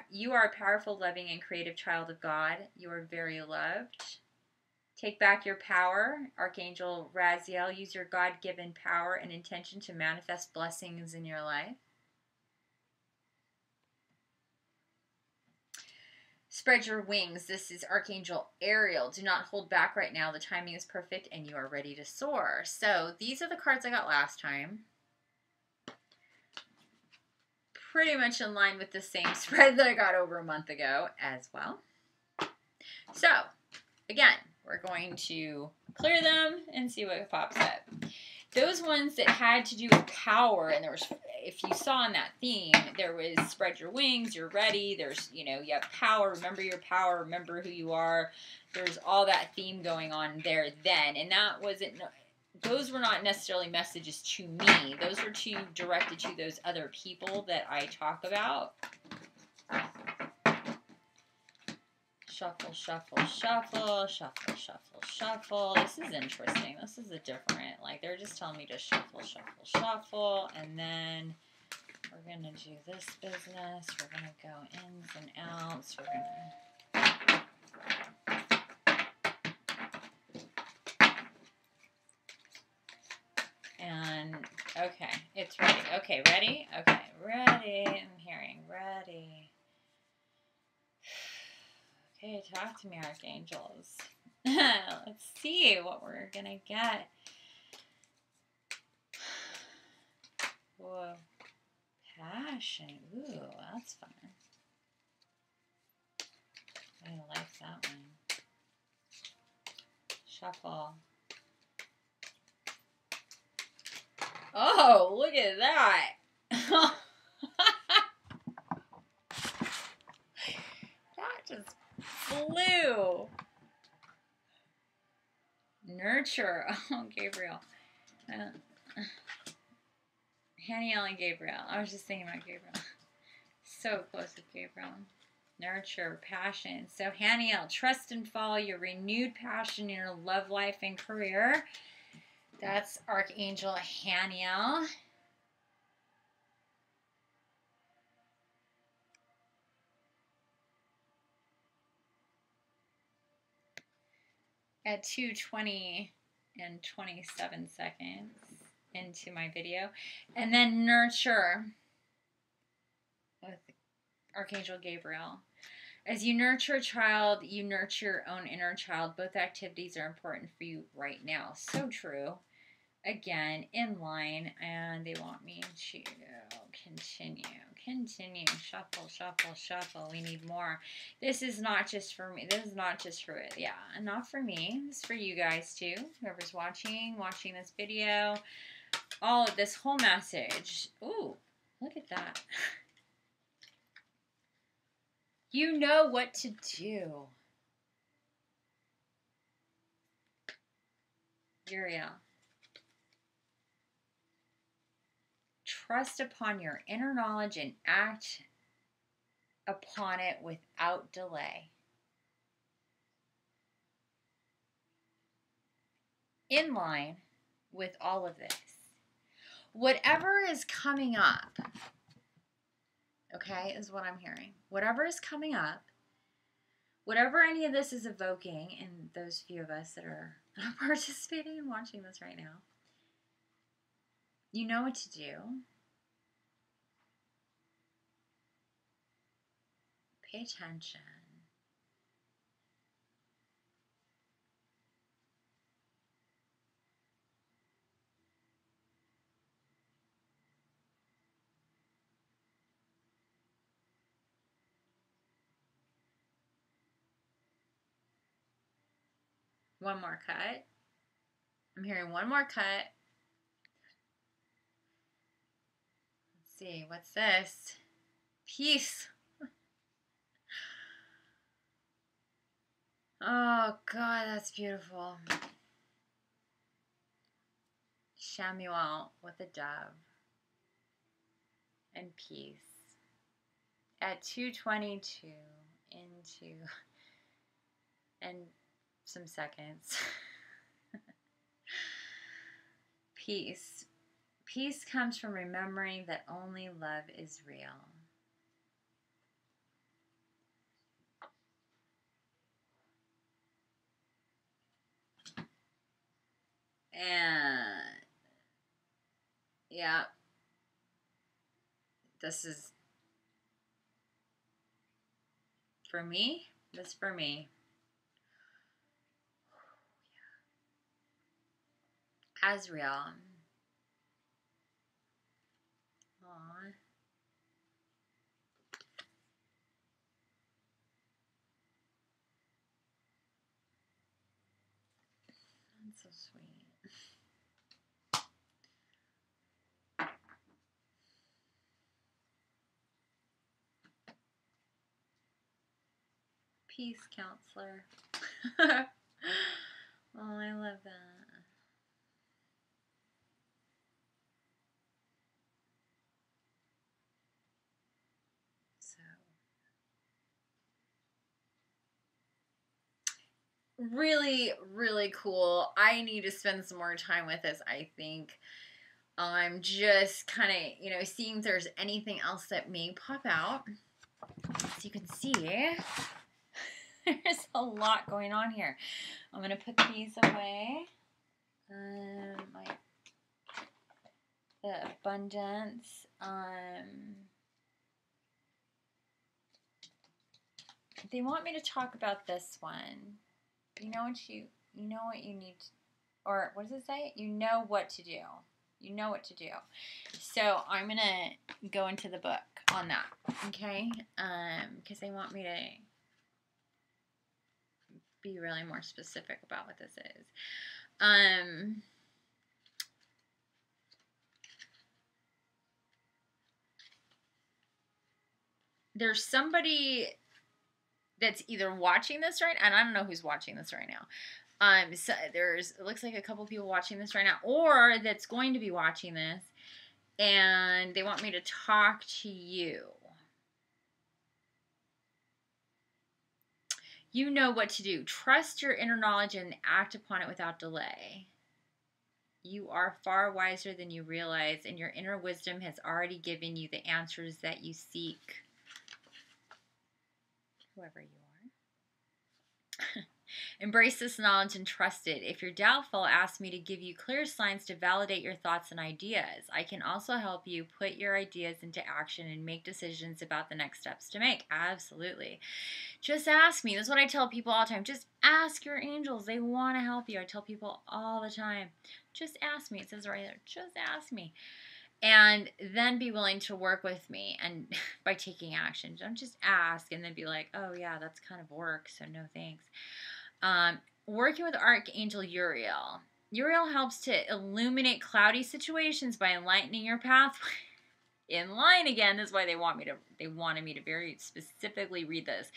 You are a powerful, loving, and creative child of God. You are very loved. Take back your power. Archangel Raziel, use your God-given power and intention to manifest blessings in your life. Spread your wings. This is Archangel Ariel. Do not hold back right now. The timing is perfect and you are ready to soar. So these are the cards I got last time. Pretty much in line with the same spread that I got over a month ago as well. So, again, we're going to clear them and see what pops up. Those ones that had to do with power, and there was, if you saw in that theme, there was spread your wings, you're ready, there's, you know, you have power, remember your power, remember who you are. There's all that theme going on there then, and that wasn't, those were not necessarily messages to me. Those were directed to those other people that I talk about. Shuffle, shuffle, shuffle, shuffle, shuffle, shuffle. This is interesting. This is a different, like, they're just telling me to shuffle, shuffle, shuffle, and then we're going to do this business. We're going to go ins and outs. We're going to... And, okay, it's ready. Okay, ready? Okay, ready. I'm hearing ready. Okay, talk to me, archangels. Let's see what we're gonna get. Whoa. Passion. Ooh, that's fun. I like that one. Shuffle. Oh, look at that. That just flew. Nurture. Oh, Gabriel. Haniel and Gabriel. I was just thinking about Gabriel. So close with Gabriel. Nurture, passion. So Haniel, trust and follow your renewed passion in your love life and career. That's Archangel Haniel. at 2:20 and 27 seconds into my video. And then nurture with Archangel Gabriel. As you nurture a child, you nurture your own inner child. Both activities are important for you right now. So true. Again, in line, and they want me to continue, shuffle, shuffle, shuffle. We need more. This is not just for me. This is not just for it. Yeah, not for me. This is for you guys too. Whoever's watching this video. All of this whole message. Ooh, look at that. You know what to do. Uriel. Trust upon your inner knowledge and act upon it without delay. In line with all of this. Whatever is coming up, okay, is what I'm hearing. Whatever is coming up, whatever any of this is evoking in those few of us that are participating and watching this right now, you know what to do. Pay attention. One more cut. I'm hearing one more cut. Let's see, what's this? Peace. Oh, God, that's beautiful. Shamuel with a dove. And peace. At 2:22 into and some seconds. Peace. Peace comes from remembering that only love is real. And yeah, this is for me. This is for me. Azrael. Aww. That's so sweet. Peace, counselor. Oh, I love that. So, really, really cool. I need to spend some more time with this, I think. I'm just kind of, seeing if there's anything else that may pop out. As you can see, there's a lot going on here. I'm going to put these away. The abundance. They want me to talk about this one. You know what you need to, or what does it say? You know what to do. You know what to do. So I'm going to go into the book on that, okay? Because they want me to be really more specific about what this is. There's somebody that's either watching this right, and I don't know who's watching this right now. So it looks like a couple people watching this right now, or that's going to be watching this, and they want me to talk to you. You know what to do. Trust your inner knowledge and act upon it without delay. You are far wiser than you realize, and your inner wisdom has already given you the answers that you seek. Whoever you are. Embrace this knowledge and trust it. If you're doubtful, ask me to give you clear signs to validate your thoughts and ideas. I can also help you put your ideas into action and make decisions about the next steps to make. Absolutely. Just ask me. That's what I tell people all the time. Just ask your angels. They want to help you. I tell people all the time, just ask me. It says right there, just ask me. And then be willing to work with me and by taking action. Don't just ask and then be like, oh yeah, that's kind of work, so no thanks. Working with Archangel Uriel. Uriel helps to illuminate cloudy situations by enlightening your pathway. In line again, this is why they wanted me to very specifically read this.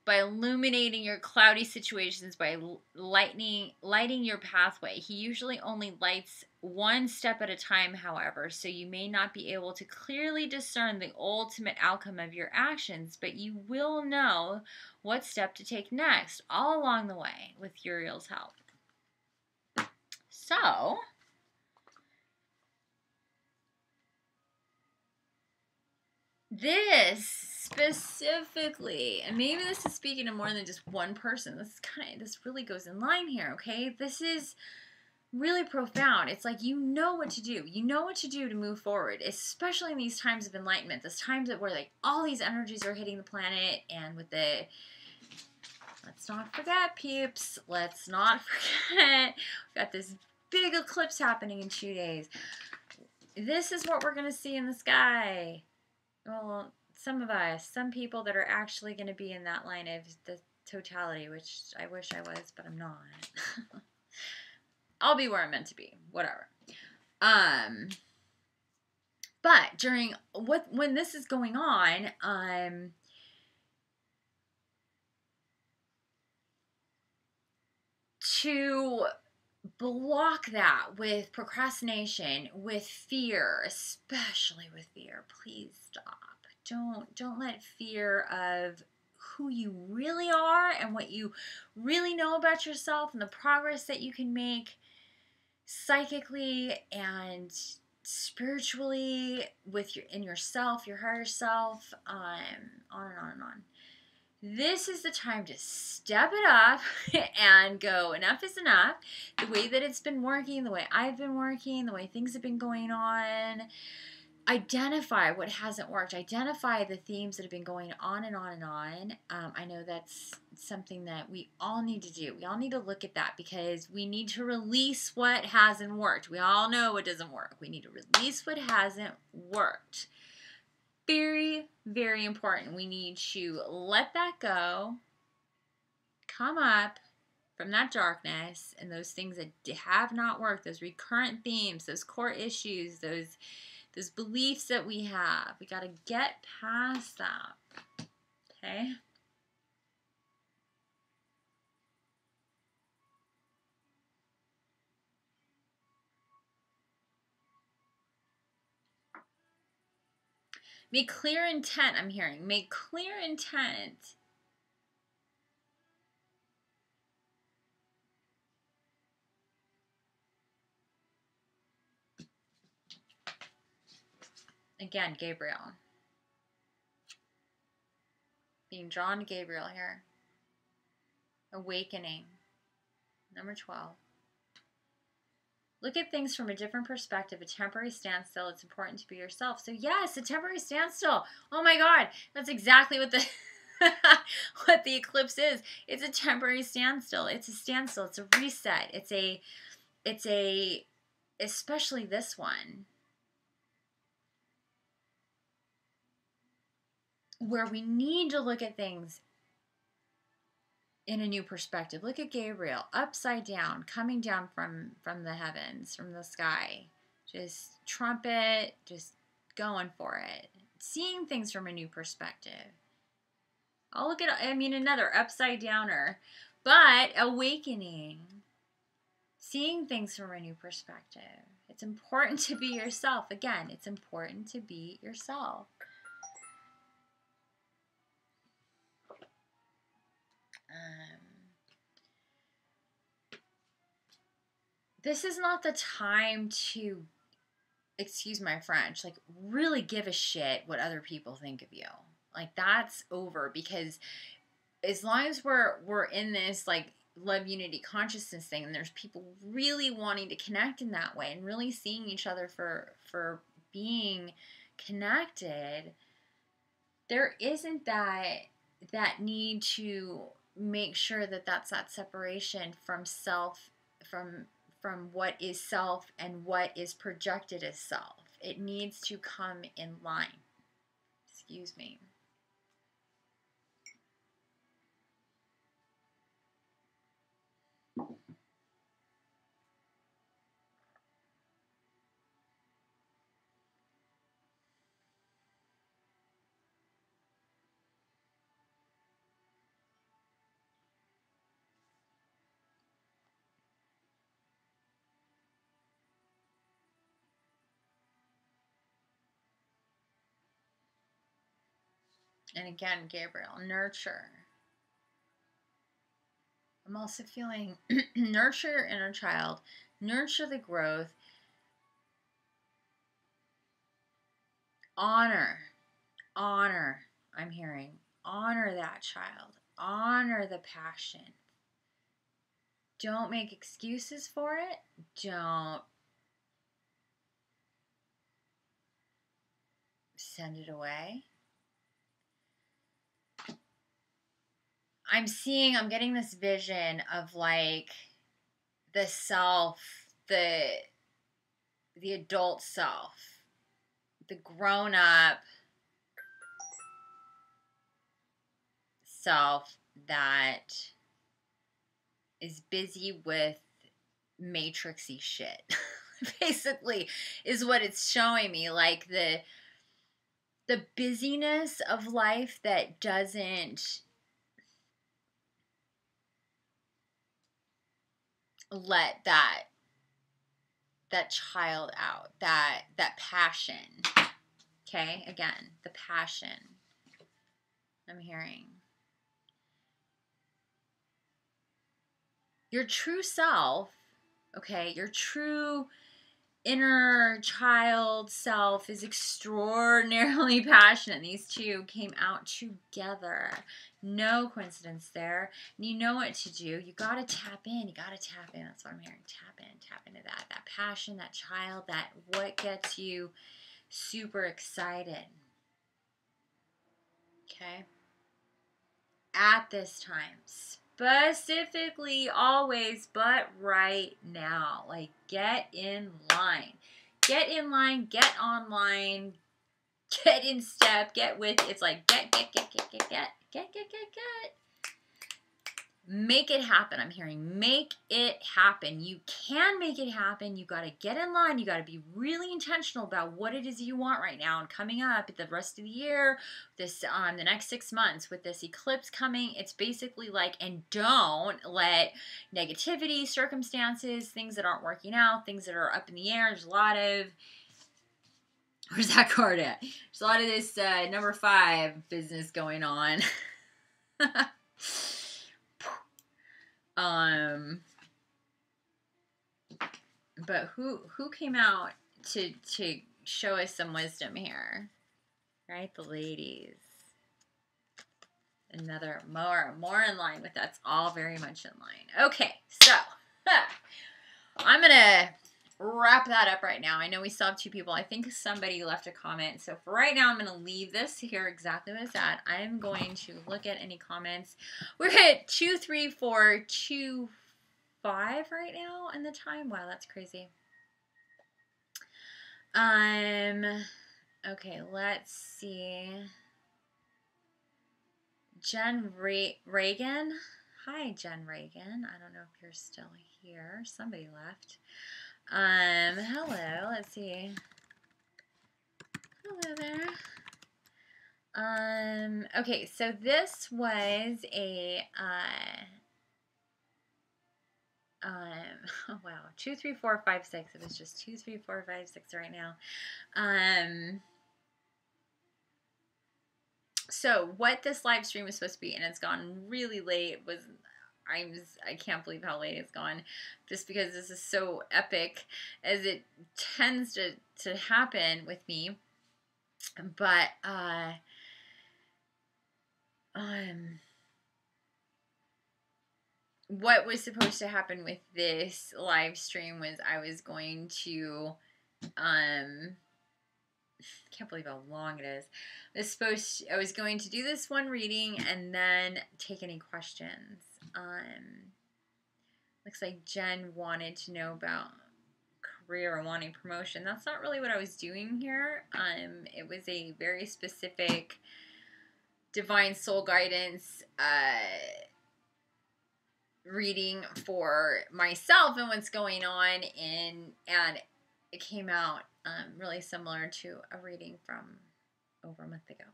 By illuminating your cloudy situations, by lighting your pathway. He usually only lights one step at a time, however, so you may not be able to clearly discern the ultimate outcome of your actions, but you will know what step to take next, all along the way, with Uriel's help. So, this specifically, and maybe this is speaking to more than just one person. This really goes in line here, okay? This is really profound. It's like, you know what to do. You know what to do to move forward, especially in these times of enlightenment, this times where like all these energies are hitting the planet, and with the, let's not forget, peeps, let's not forget, we've got this big eclipse happening in 2 days. This is what we're going to see in the sky. Well, some of us, some people that are actually going to be in that line of the totality, which I wish I was, but I'm not. I'll be where I'm meant to be, whatever. But when this is going on, to block that with procrastination, with fear, especially with fear, please stop. Don't let fear of who you really are and what you really know about yourself and the progress that you can make psychically and spiritually in yourself, your higher self, on and on and on. This is the time to step it up and go, enough is enough. The way that it's been working, the way I've been working, the way things have been going on. Identify what hasn't worked. Identify the themes that have been going on and on and on. I know that's something that we all need to do. We all need to look at that because we need to release what hasn't worked. We all know what doesn't work. We need to release what hasn't worked. Very, very important. We need to let that go, come up from that darkness and those things that have not worked, those recurrent themes, those core issues, those beliefs that we have. We got to get past that. Okay? Make clear intent, I'm hearing. Make clear intent. Again, Gabriel. Being drawn to Gabriel here. Awakening. Number 12. Look at things from a different perspective. A temporary standstill. It's important to be yourself. So yes, a temporary standstill. Oh my God. That's exactly what the what the eclipse is. It's a temporary standstill. It's a standstill. It's a reset. It's a especially this one, where we need to look at things in a new perspective. Look at Gabriel, upside down, coming down from the heavens, from the sky. Just trumpet, just going for it. Seeing things from a new perspective. I'll look at, another upside downer, but awakening. Seeing things from a new perspective. It's important to be yourself. Again, it's important to be yourself. This is not the time to, excuse my French, like really give a shit what other people think of you. Like that's over, because as long as we're in this like love unity consciousness thing, and there's people really wanting to connect in that way and really seeing each other for being connected, there isn't that need to make sure that that's that separation from self, from what is self and what is projected as self. It needs to come in line. Excuse me. And again, Gabriel, nurture. I'm also feeling nurture your inner child, nurture the growth, honor, I'm hearing, honor that child, honor the passion. Don't make excuses for it. Don't send it away. I'm getting this vision of like the self, the adult self, the grown up self that is busy with matrixy shit. Basically is what it's showing me, like the busyness of life that doesn't let that child out, that passion. Okay, again, the passion I'm hearing. Your true self, okay, your true inner child self is extraordinarily passionate. These two came out together. No coincidence there. And you know what to do. You got to tap in. You got to tap in. That's what I'm hearing. Tap into that passion, that child, that what gets you super excited. Okay? At this time. Specifically, always, but right now. Like, get in line. Get in line, get online, get in step, get with, it's like get. Make it happen, I'm hearing. Make it happen. You can make it happen. You got to get in line. You got to be really intentional about what it is you want right now. And coming up at the rest of the year, this the next 6 months with this eclipse coming, it's basically like, and don't let negativity, circumstances, things that aren't working out, things that are up in the air. There's a lot of, where's that card at? There's a lot of this number 5 business going on. But who came out to show us some wisdom here? Right? The ladies. Another more in line with that's all very much in line. Okay, so I'm gonna wrap that up right now. I know we still have 2 people. I think somebody left a comment. So for right now, I'm going to leave this here exactly what it's at. I'm going to look at any comments. We're at 2, 3, 4, 2, 5 right now in the time. Wow, that's crazy. Okay, let's see. Jen Reagan. Hi, Jen Reagan. I don't know if you're still here. Somebody left. Hello, let's see. Hello there. Okay, so this was a, oh wow, 2, 3, 4, 5, 6. It was just 2, 3, 4, 5, 6 right now. So what this live stream was supposed to be, and it's gone really late, was, I can't believe how late it's gone, just because this is so epic, as it tends to happen with me. But what was supposed to happen with this live stream was I was going to, can't believe how long it is. I was going to do this one reading and then take any questions. Looks like Jen wanted to know about career and wanting promotion. That's not really what I was doing here. It was a very specific divine soul guidance reading for myself and what's going on, and it came out really similar to a reading from over a month ago.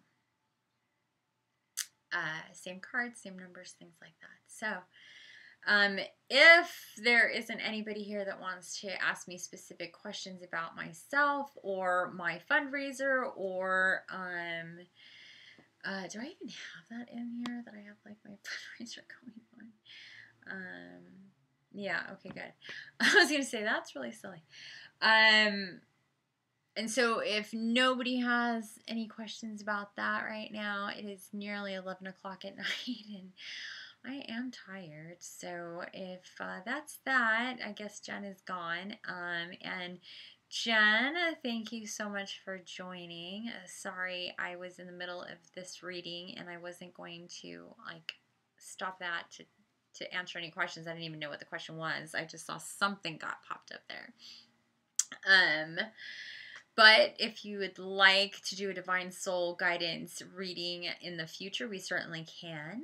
Same cards, same numbers, things like that. So if there isn't anybody here that wants to ask me specific questions about myself or my fundraiser, or do I even have that in here, that I have like my fundraiser going on? Yeah, okay, good. I was gonna say that's really silly. And so if nobody has any questions about that right now, it is nearly 11 o'clock at night and I am tired. So if that's that, I guess Jen is gone. And Jen, thank you so much for joining. Sorry, I was in the middle of this reading and I wasn't going to like stop that to answer any questions. I didn't even know what the question was. I just saw something got popped up there. But if you would like to do a Divine Soul Guidance reading in the future, we certainly can.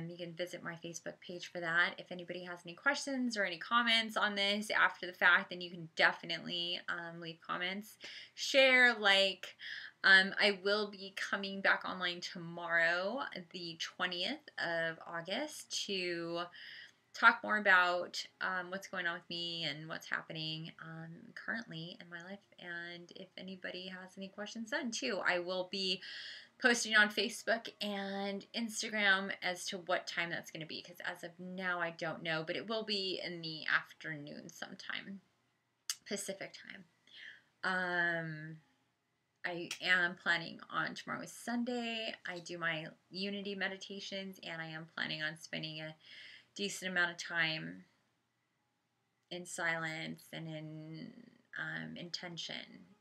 You can visit my Facebook page for that. If anybody has any questions or any comments on this after the fact, then you can definitely leave comments, share, like. I will be coming back online tomorrow, the 20th of August, to talk more about what's going on with me and what's happening currently in my life. And if anybody has any questions then too, I will be posting on Facebook and Instagram as to what time that's going to be, because as of now I don't know, but it will be in the afternoon sometime, Pacific time. I am planning on tomorrow is Sunday. I do my unity meditations, and I am planning on spending a decent amount of time in silence and in intention.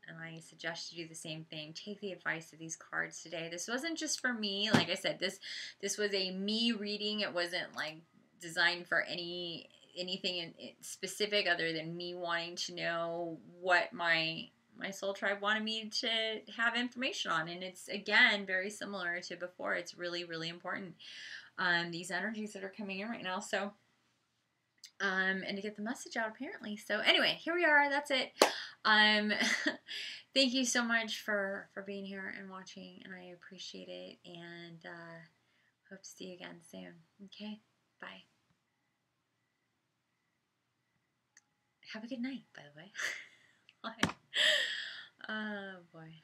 And I suggest you do the same thing. Take the advice of these cards today. This wasn't just for me. Like I said, this was a me reading. It wasn't like designed for anything in specific other than me wanting to know what my soul tribe wanted me to have information on. And it's, again, very similar to before. It's really, really important. These energies that are coming in right now. So, and to get the message out, apparently. So anyway, here we are. That's it. Thank you so much for being here and watching, and I appreciate it, and hope to see you again soon. Okay? Bye. Have a good night, by the way. Bye. Oh, boy.